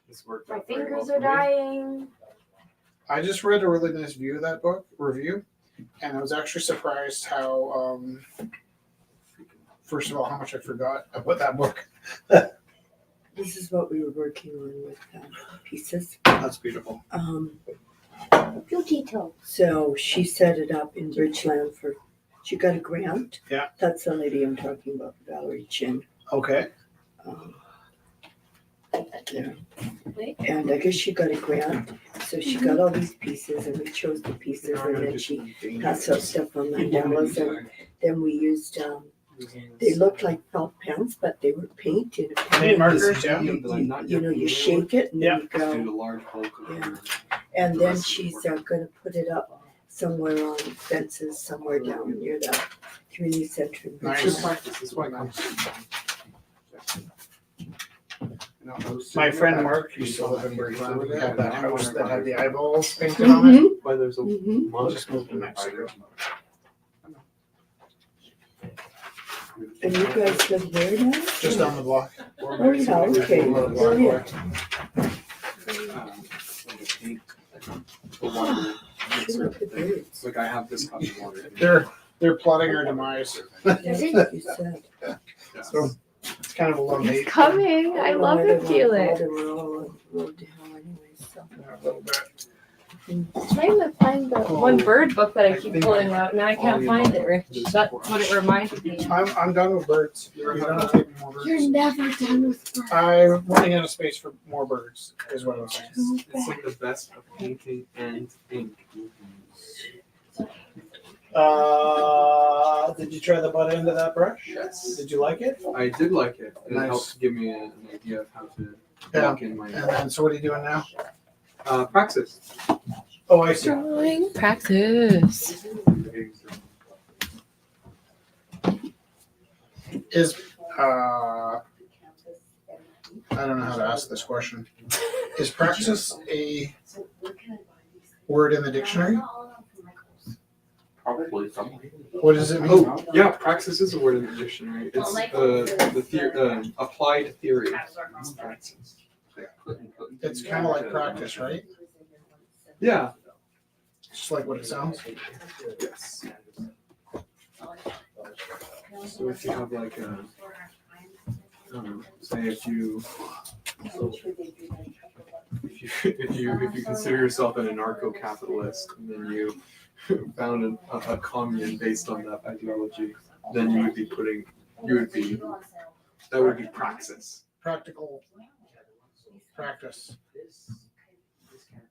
This worked My out very fingers well are for me. dying. I just read a really nice view of that book review, and I was actually surprised how, first of all, how much I forgot about that book. this is what we were working on with pieces. That's beautiful. Beauty toe. So she set it up in Bridgeland for she got a grant. Yeah. That's the lady I'm talking about, Valerie Chin. Okay. Yeah. And I guess she got a grant, so she got all these pieces, and we chose the pieces, and then she passed out stuff on mandalas, and then we used, they looked like felt pens, but they were painted. Paint markers, yeah. You shake it, and then you go. Due to large bulk of Yeah. And then she's gonna put it up somewhere on fences, somewhere down near the community center. Nice. Good practice, that's why it comes. My friend Mark used to live in Bridgeland. We had that house that had the eyeballs painted on it. Why there's a Mhm. I'll month. just moved to Mexico. And you guys live where now? Just down the block. Oh, yeah, okay. Brilliant. Sure, the birds. Like I have this cup of water. They're plotting our demise. That's what you said. So it's kind of a love He's hate. coming. I love Well, to don't feel know, it. they were all on the road to hell anyway, so. A little bit. Trying to find the one bird book that I keep think pulling out, and I can't find it, Rich. That's what it reminded me of. I'm done with birds. You don't have to take more birds. You're never done with birds. I'm running out of space for more birds, is what I'm saying. It's like the best of painting and ink. Did you try the butt end of that brush? Yes. Did you like it? I did like it. It Nice. helped give me an idea of how to Yeah. lock in my And then, so what are you doing now? praxis. Oh, I see. Drawing practice. Is, I don't know how to ask this question. Is praxis a word in the dictionary? Probably somewhere. What does it mean? Oh, yeah, praxis is a word in the dictionary. It's applied theory. It's praxis. It's kind of like practice, right? Yeah. Just like what it sounds. Yes. So if you have like a, I don't know, say if you consider yourself an anarcho-capitalist and then you found a commune based on that ideology, then that would be praxis. Practical practice. Is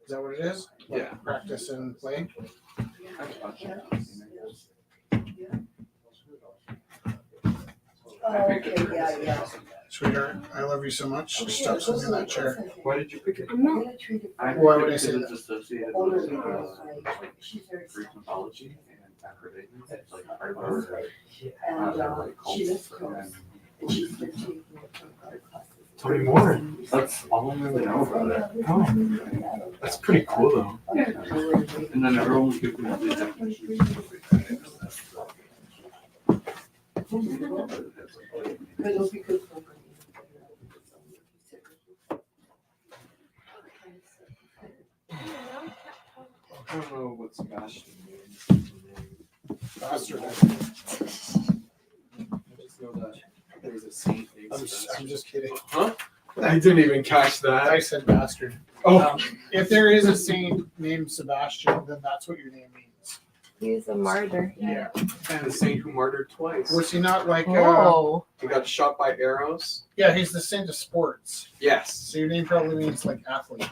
that what it is? Like Yeah. Practice and play? Oh, okay, yeah. Sweetheart, I love you so much. Stop sitting in that chair. Why did you pick it? I'm not. Why would I say that? It's associated Older with girls, like, she's very Greek mythology and acrobatism. It's like part of smart. our And like she lives cults. close. And she's 15 classes. Tell me more. That's all I really know about it. Oh, that's pretty cool though. And then everyone was giving me the definition. But it'll be good for I don't know what Sebastian means. Bastard. I just know that there's a saint named I'm Sebastian. just kidding. Huh? I didn't even catch that. I said bastard. Oh, If there is a saint named Sebastian, then that's what your name means. He's a martyr. Yeah. and the saint who martyred twice. Was he not like, Oh. He got shot by arrows. yeah, he's the saint of sports. Yes. So your name probably means like athlete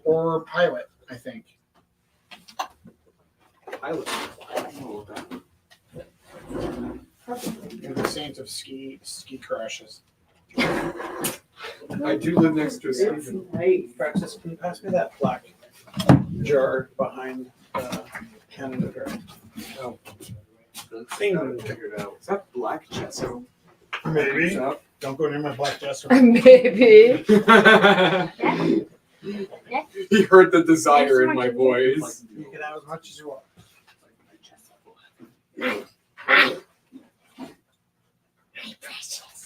or pilot, I think. Pilot. You're the saint of ski crashes. I do live next to a It's Stephen. nice. Francis, can you pass me that black jar behind Canada Dry? Oh. Thing. Figured out. Is that black gesso? Maybe. Don't go near my black Jester. Maybe. He heard the desire in my voice. You can have as much as you want.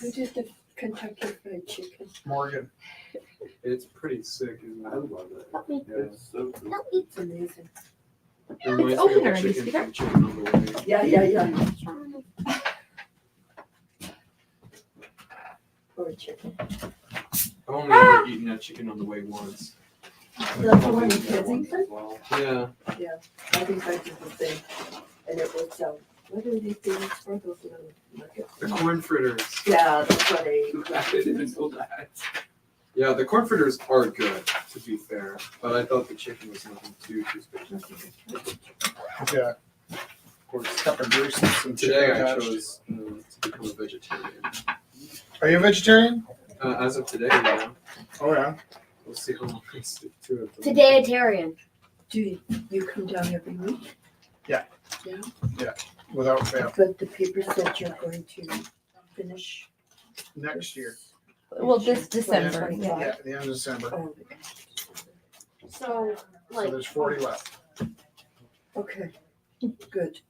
Who did the Kentucky Fried Chicken? Morgan. It's pretty sick, isn't it? I love it. It's so cool. It's amazing. It reminds me open of the already, chicken Peter. from Chicken on the Way. Yeah. Poor chicken. I've only ever eaten that chicken on the way once. That's the one in Kensington? Yeah. I think I did the same. And it was What are they famous for, those little nuggets? The corn fritters. Yeah, that's what I. I didn't know that. Yeah, the corn fritters are good, to be fair, but I thought the chicken was nothing too spectacular. Yeah. Of course, Cup of grease and some today chicken I attached. chose to become a vegetarian. Are you a vegetarian? As of today, yeah. Oh yeah. We'll see how long I stick to it. Today-tarian. Do you come down every week? Without fail. But the paper said you're going to finish. Next year. Well, this December. Yeah. Yeah, the end of December. Oh, So, like, So there's 40 left. okay, good.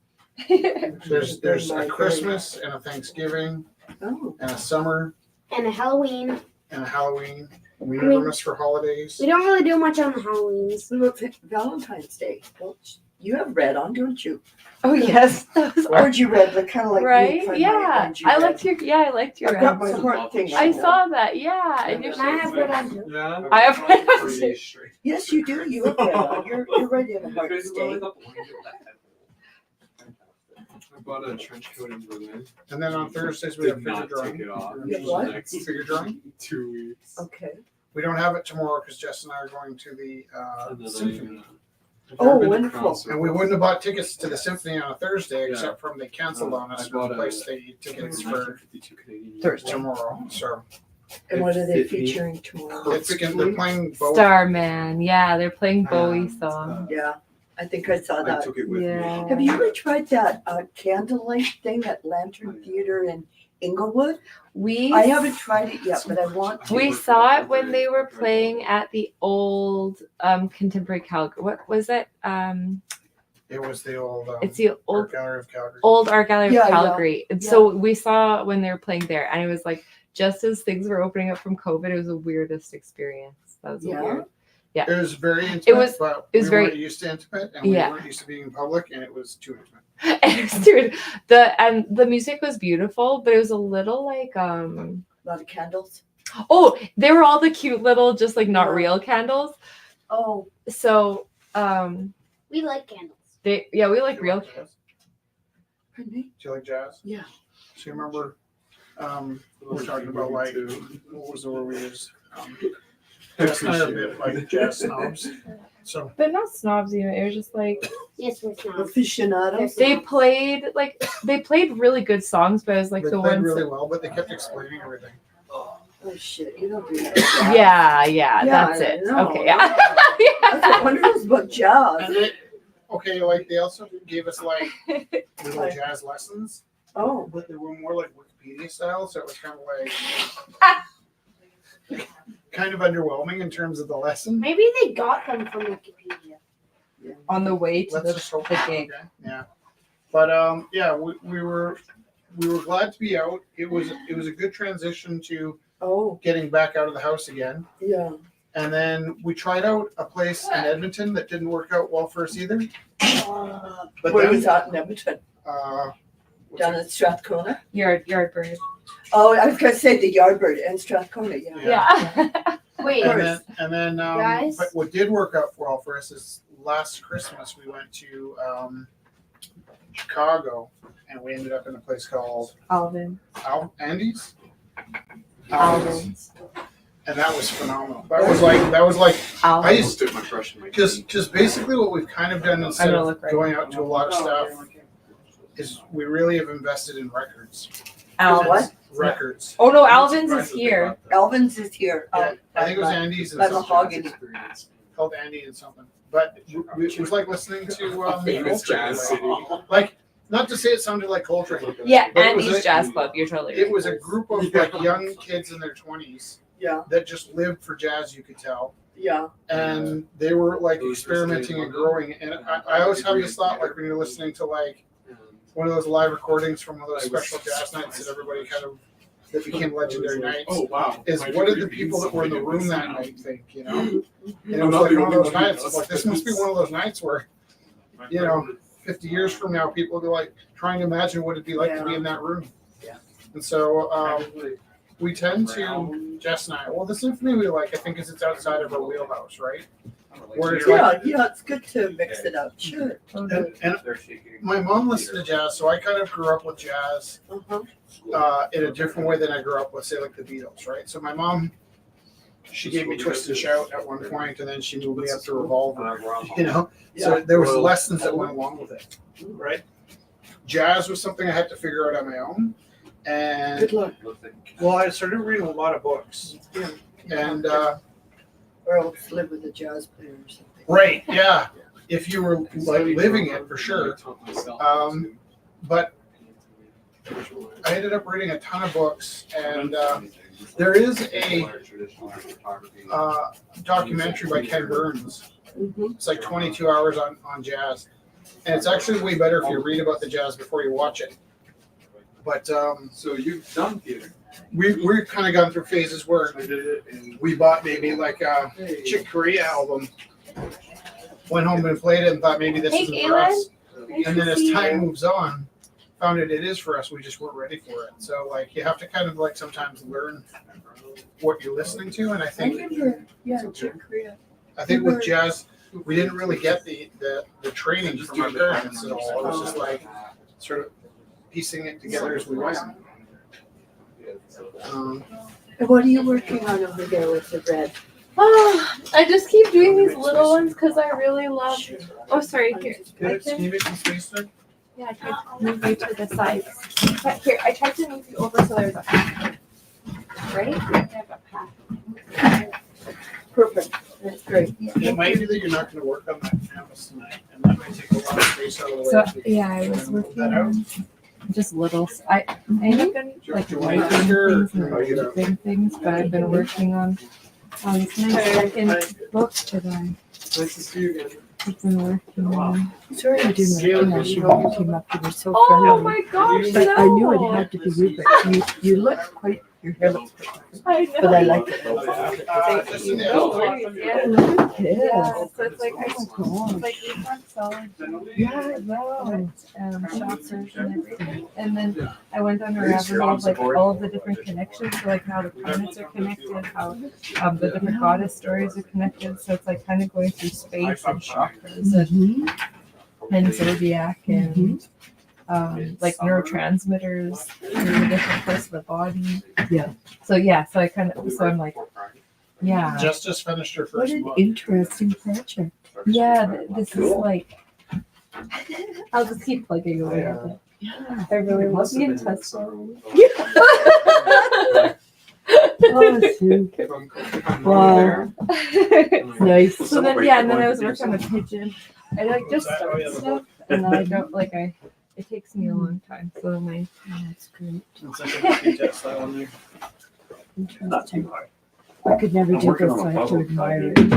There's a Christmas and a Thanksgiving Oh, and a summer and a Halloween. and a Halloween. We I never mean- miss for holidays. We don't really do much on the Halloweens. what about Valentine's Day? Well, you have red on, don't you? Oh yes, that was Orangey red, like kind of like me, right. kind of Yeah, orangey I red. liked your. Yeah, I liked your. I've got red. my heart thing. I on now. saw that. Yeah, and you're And I have red on too. Yeah. I have red on Pretty too. straight. Yes, you do. You have red on. You're right in a heart state. I bought a trench coat in Berlin. And then on Thursdays we have Did figure not drawing. take it off. You have what? Next Figure drawing. 2 weeks. Okay. We don't have it tomorrow because Jess and I are going to the And then symphony. I've Oh, never been to wonderful. concert. And we wouldn't have bought tickets to the symphony on a Thursday Yeah. except from they canceled on us I bought and a- replaced the tickets for 1952 Canadian Thursday. tomorrow. So And what are they It fit me featuring tomorrow? they're playing both. Starman. Yeah, they're playing Bowie song. Yeah, I think I saw I that. took it with Yeah. me. Have you ever tried that candlelight thing at Lantern Theater in Inglewood? We I haven't tried it yet, but I want to. we saw it when they were playing at the old contemporary Calgary. What was it? It was the old It's the Art old Gallery of Calgary. Art Gallery Yeah, of yeah. Calgary. And so we saw when they were playing there, and it was like just as things were opening up from COVID, it was the weirdest experience. That was Yeah. weird. It was very intimate, was- but it was we very- weren't used to intimate and we Yeah. weren't used to being in public and it was too intimate. And dude, the music was beautiful, but it was a little like A lot of candles. oh, they were all the cute little just like not Yeah. real candles. Oh, So We like candles. we like Do you real like jazz? pardon me? Do you like jazz? Yeah. So you remember we're talking about like what was the word we used? Jess and I are a bit like jazz snobs. So but not snobs even. It was just like Yes, we're not. Aficionados. they played really good songs, but it was like they the played ones really well, but they kept explaining everything. Oh shit, you don't do that. yeah, that's I it. know. Okay, yeah. That's what wonders about jazz. And they also gave us like little jazz lessons, Oh, but they were more like Wikipedia style, so it was kind of like kind of underwhelming in terms of the lesson. Maybe they got them from Wikipedia. On the way to Let's the, just hope. the Okay, gig. yeah. But yeah, we were glad to be out. It was a good transition to oh, getting back out of the house again. yeah. And then we tried out a place in Edmonton that didn't work out well for us either. But Where then, was that in Edmonton? what's Down it- at Strathcona? Yardbird. Oh, I was gonna say the Yardbird and Strathcona, yeah. Yeah. Wait, and then Guys? but what did work out well for us is last Christmas we went to Chicago and we ended up in a place called Alvin. Andy's. Alvin's. And that was phenomenal. That was like I Alvin. used Dip my brush in my just basically what we've kind of done instead gonna of look right going out to a lot of stuff is we really have invested in records. What? Records. Oh no, I'm Alvin's surprised is that they here. got that. Alvin's is here. Yeah, I think it was Andy's and by something. Mahogany. Experience. Called Andy and something. But it was like listening to Famous Coltrane. jazz city. Like not to say it sounded like Coltrane. Yeah, But it was Andy's a- Jazz Club. You're totally It right. was a group of like young kids in their 20s Yeah, that just lived for jazz, you could tell. yeah. And they were like experimenting and growing. And I always have this thought like when you're listening to like one of those live recordings from one of those special jazz nights that everybody kind of that became legendary nights. Oh wow! Is My what did the degree people that were in the means room that something. night think, you know? And it I'm was not like the one of only those one who nights. does It's like this must be one of those nights where, you know, 50 years from now, people will be like trying to imagine what it'd be like to be in that room. Yeah. And so we tend to, Jess and I, well, the symphony we like, I think, is it's outside of our wheelhouse, right? Whereas Yeah, yeah, it's good to mix it up, sure. and They're shaking. my mom listened to jazz, so I kind of grew up with jazz in a different way than I grew up with, say, like the Beatles, right? So my mom, she gave me Twist and Shout at one point, and then she moved me up to Revolver, you know? So there was lessons that went along with it, right? Jazz was something I had to figure out on my own. And, Good luck. well, I started reading a lot of books. And, Or else live with a jazz player or something. right, yeah. If you were like living it, for sure. But I ended up reading a ton of books, and there is a documentary by Ken Burns. It's like 22 hours on jazz, and it's actually way better if you read about the jazz before you watch it. But So you've done theater. we've kind of gone through phases where I did it in. we bought maybe like a Chick Corea album, went home and played it, and thought maybe this Hey, isn't for Galen. us. And then as time moves on, found it is for us. We just weren't ready for it. So like you have to kind of like sometimes learn what you're listening to. And I think with jazz, we didn't really get the training from our parents at all. It was just like sort of piecing it together as we went. And what are you working on over there with the red? I just keep doing these little ones because I really love. Oh, sorry. Here, I Can you make some space there? yeah, I tried to move you to the side. But here, I tried to move you over so there's a path. Right? I have a path. Perfect, that's great. It might be that you're not going to work on that canvas tonight, and that might take a lot of space out of the way. So yeah, I was working on just little. I ended up getting like white things and big things, but I've been working on this nice second book that Nice to see you again. I've been working on. Sorry I didn't recognize you when you came up, you were so Oh friendly. my gosh! But I knew no. it had to be you, but you look quite, your hair looks quite, I know. but I like it. Just in the No outside. worries, yeah. Look at Yeah, this. so it's like Oh my it's like we have solid Yeah, wow. shoppers and everything. And then I went on a rabbit hole of like all of the different connections, so like how the planets are connected, how the different goddess stories are connected. So it's like kind of going through space and chakras and zodiac and like neurotransmitters through the different parts of the body. Yeah. So I'm like, yeah. Justice finished her What first an book. interesting project. Yeah, this is like. I'll just keep plugging away with it. Yeah. I really love the intestine. Oh, Sue. If I'm Wow. there, Nice. So then, yeah, and then I was working on a pigeon. I like just start stuff, and then I don't like it takes me a long time. So then That's great. It's like a monkey test style in there. Interesting. I could never do this, so I have to admire it.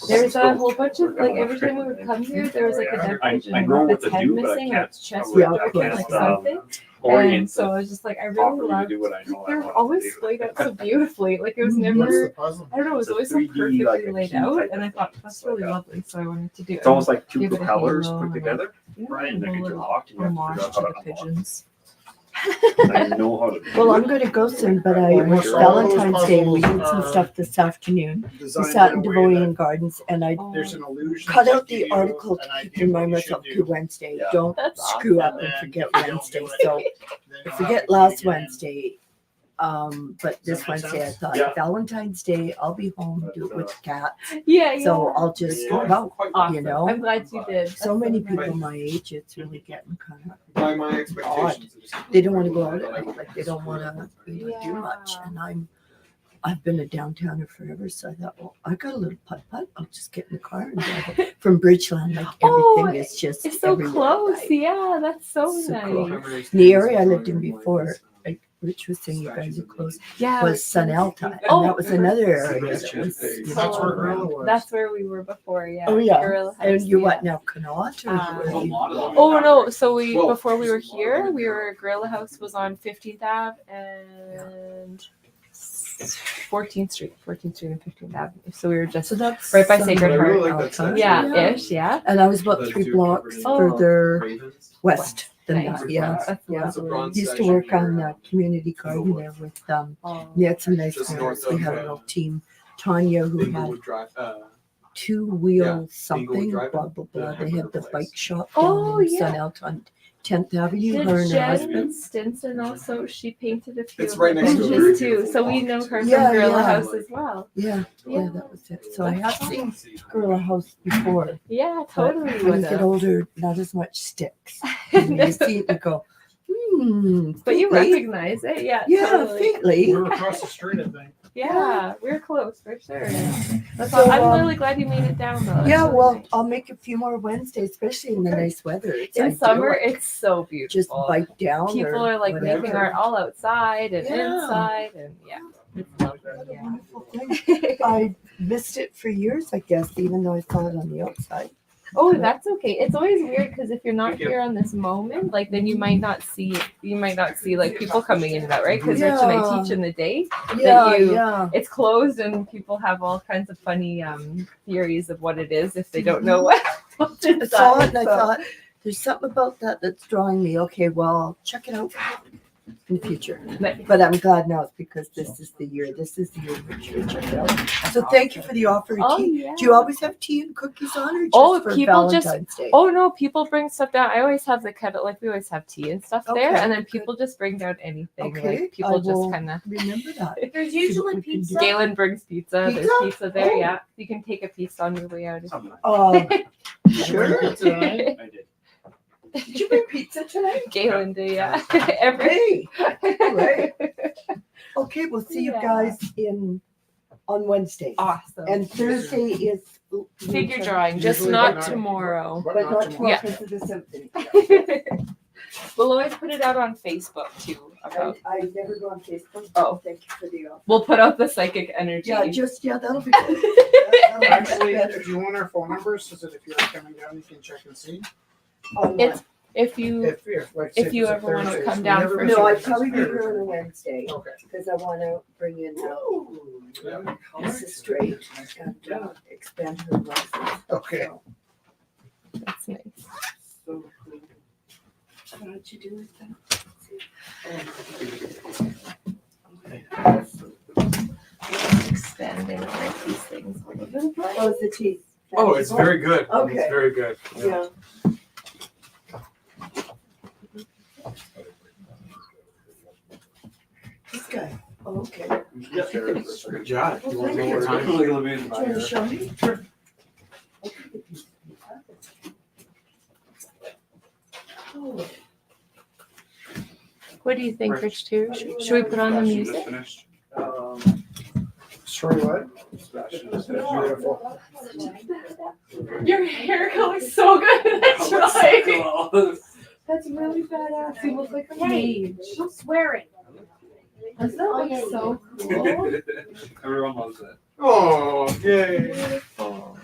there's a whole bunch of like every time we would come here, there was like a dead pigeon I know with what its to head do, but I missing, or can't- its chest Yeah, ripped of open, course. like something. And Orient so I was just like, I really properly to loved. do what I know I They were want always to do. laid out so beautifully. Like it was What's never. the puzzle? I don't know. It was It's a always so 3D, perfectly like a laid key out, type and I of thought thing. that's So, really yeah. lovely. So I wanted to do it. It's almost like two Give it a propellers halo put and together. Yeah, Right, and a they could little lock, and you have to homage figure to out the how to unlock. pigeons. I know how to do Well, it. I'm gonna go soon, but I, Almost it's all those Valentine's Day, we puzzles did some are stuff this afternoon. We Designed sat in in a way Devonian that Gardens and I there's an illusion. cut that out the give you article an to idea keep of what remind you myself should to do. Wednesday, Yeah. don't That's screw up awesome. and forget And then Wednesday. you'll do So Then I you'll forget have to last do it again. Wednesday. But this make Wednesday I sense? thought Yeah. Valentine's Day, I'll be home, do it with the cat. Yeah, So I'll just go out, Awesome. you know. I'm glad you did. So That's many nice. people my age, it's really getting kind of, by my expectations. they don't want to go out at night, like they don't want to do much. Yeah. And I've been a downtowner forever, so I thought, well, I got a little putt-putt, I'll just get in the car and drive from Bridgeland, like Oh, everything is just It's so everywhere, close. right? Yeah, that's so, So nice. cool. The area I lived in before, like Rich was saying, you guys are close, Yeah. was Sun Alta, and Oh, that was another area Nice that change was, of pace. you That's know, where around. Gorilla was. That's where we were before. Yeah. Oh, yeah. Gorilla And House, you yeah. what now, Connaught, or where are you? Oh no! So we Well, before we were here, we were Gorilla House was on 15th Ave and 14th Street and 15th Avenue. So we were just So that's right by Sun Sacred I Heart. really like that section. yeah, ish, yeah. And I was about Those 3 two blocks covered in further ravens. west than Nice. that, yeah. That's Yeah. It's a bronze Used to statue work on here. the community garden there with, Oh. we had some nice Just parents. north We of, had a little team. Tanya, who had Inglewood Drive, two-wheel Yeah, something, Drive-In, blah, blah, the blah. They hamburger have the place. bike shop Oh, down in yeah. Sunelt on 10th Avenue, her Did and her Jen husband. Stinson also? She painted a few It's of right the next to a benches very too, beautiful so we walk, know too. her Yeah, from Gorilla yeah. House as well. Yeah, Yeah. that was it. So I have That's seen Gorilla House before. Yeah, But totally when you would get have. older, not as much sticks. And you see it, you go, But you faintly. recognize it, yeah, Yeah, totally. faintly. We were across the street, I think. Yeah, we're close for sure. That's So, I'm really glad you made it down though. That's Yeah, really well, nice. I'll make a few more Wednesdays, especially in the nice weather. It's In summer, idyllic. it's so beautiful. Just bike down. People or are like whatever. making art all outside and Yeah. inside, and yeah, it's lovely. What a Yeah. wonderful thing. I missed it for years, I guess, even though I saw it on the outside. Oh, that's okay. It's always weird because if you're not Thank you. here on this moment, like then you might not see like people coming in and out, right? Because Rich and I Yeah. teach in the day. Yeah, you- yeah. It's closed and people have all kinds of funny theories of what it is if they don't know what's I inside. saw it and I so- thought, there's something about that that's drawing me. Okay, well, I'll check it out in the future. Nice. But I'm glad now it's because this is the year. This is the year we should check it out. So thank you for the offer of Oh, tea. yeah. Do you always have tea and cookies on or just Oh, for people just- Valentine's Day? Oh no, people bring stuff down. I always have the kettle, like we always have tea and stuff there, Okay, and then good. people just bring down anything. Okay, Like people I just will kind of. Remember that. There's See what usually we can do. pizza. Galen brings pizza. There's Pizza? pizza there. Oh. Yeah, you can take a piece on your way out. Sure. I did. Did you bring pizza tonight? Galen do, yeah. Every. Hey, all right. Okay, we'll see you Yeah. guys on Wednesday. Awesome. And Thursday is Figure drawing, just Usually not by night. tomorrow. But But not not tomorrow. tomorrow Yeah. because of the symphony. We'll always put it out on Facebook too. About I never go on Facebook. Oh. Thank you for the offer. we'll put out the psychic energy. Yeah, that'll be good. That'll be Actually, better. if you want our phone numbers, so that if you're coming down, you can check and see. On It's- what? if you Like, If say you it's a ever wanna Thursday, come so down never for- miss No, a I'd Wednesday. probably be here on a Wednesday Okay. because I want to bring in Yeah. Mrs. Straight and expand her license. Okay. So, that's nice. what did you do with that? Expanding like these things. a little bit. Oh, it's the teeth. Oh, it's very good. Okay. It's very good. Yeah. This guy. Oh, okay. Good job. You want Thank more you. time? Do you want to show me? Sure. Oh, What do you think, Rich? Too? Should we put on the music? Sorry, what? Beautiful. Your hair color's so good. That's right. That's really badass. You look like a mage. I'm swearing. Doesn't that look so cool? Everyone loves it. Oh, yay. Beautiful.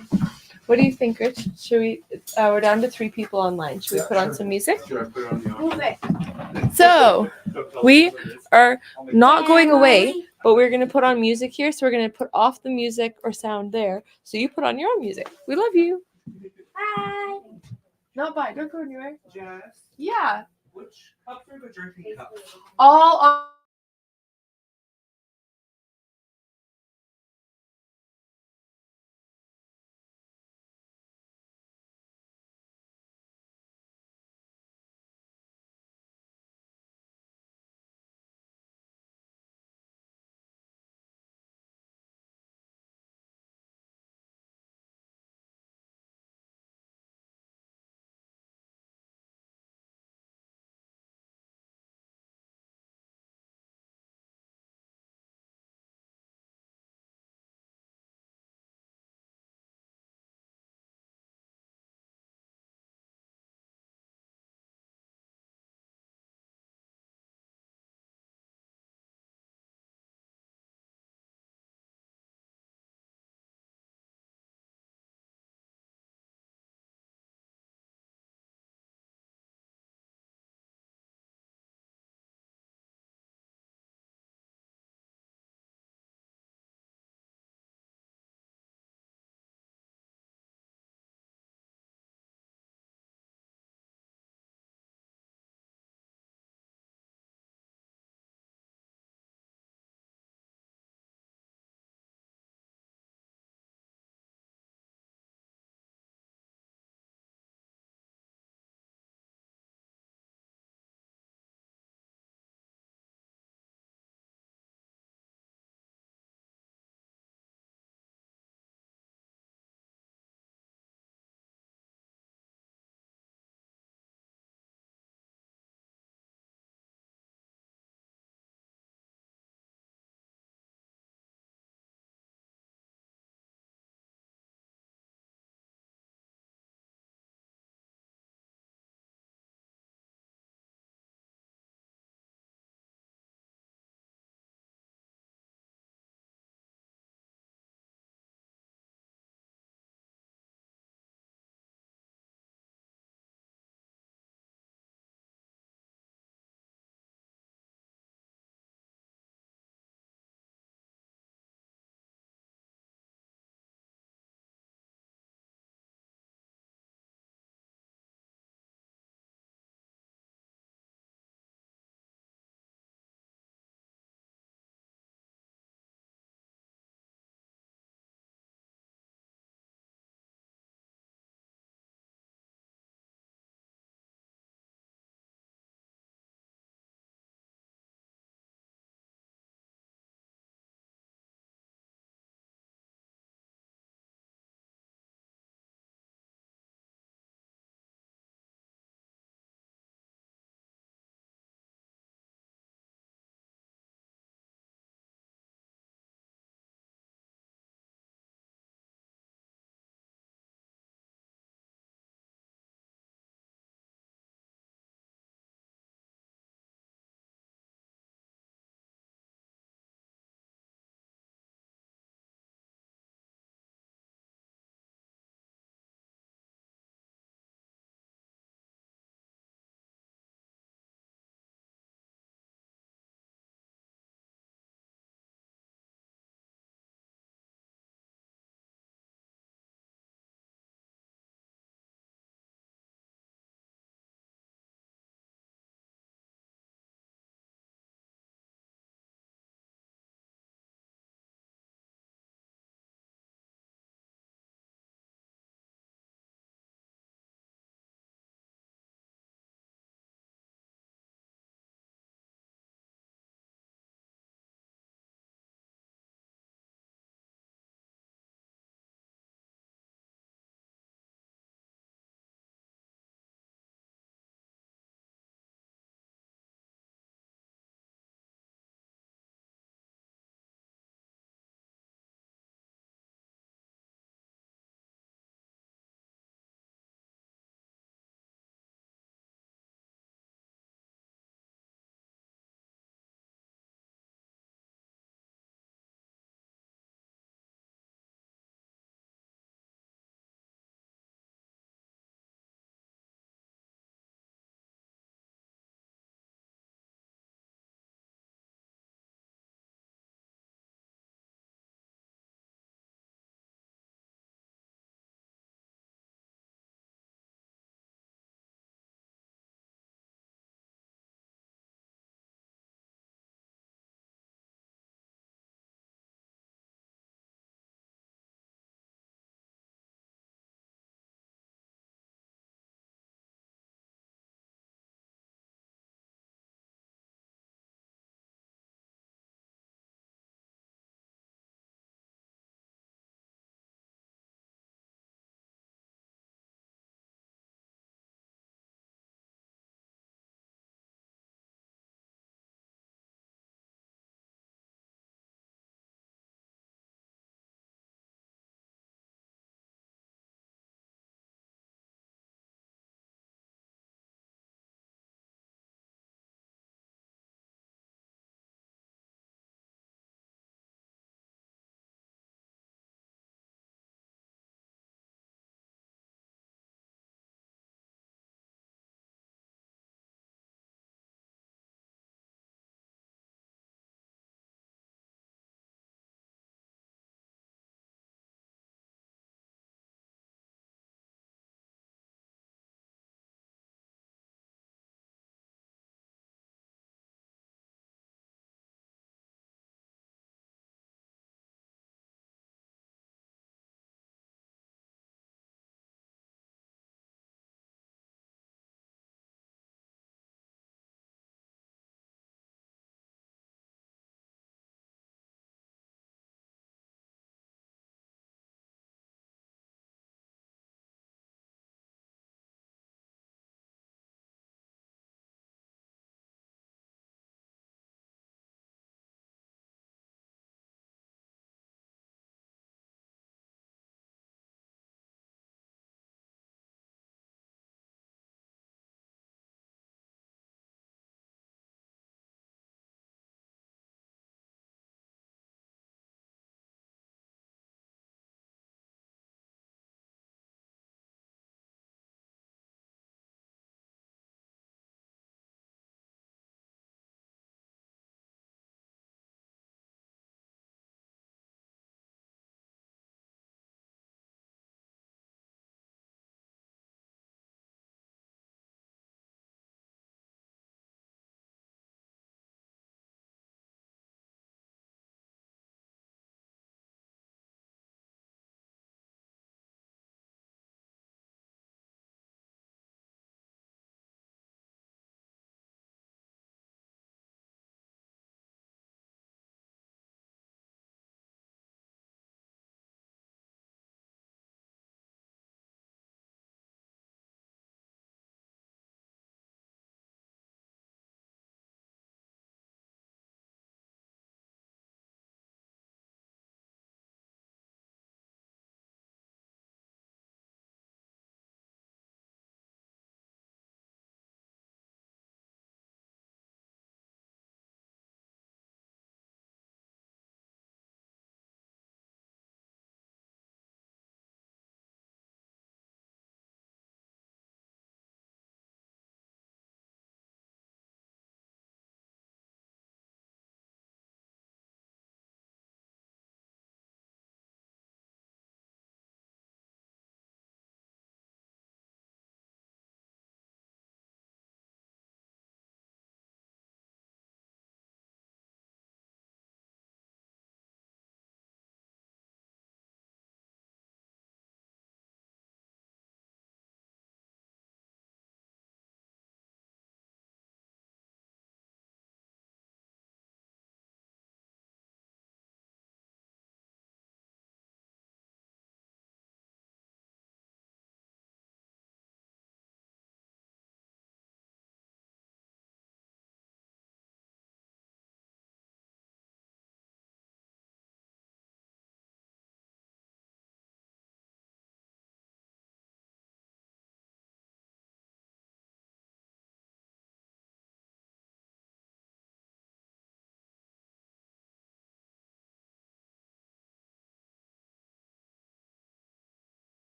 What do you think, Rich? Should we? We're down to 3 people online. Should we Yeah, put on sure. some music? Should I put it on the Move it. So we are not going away, but we're gonna put on music here. So we're gonna put off the music or sound there. So you put on your own music. We love you. Bye. Not bye. Don't go anywhere. Jess, Yeah. which cups are the drinking cups? All on.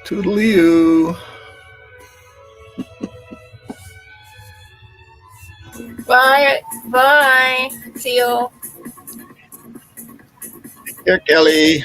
Toodaloo. Bye. Bye. See you. Here, Kelly.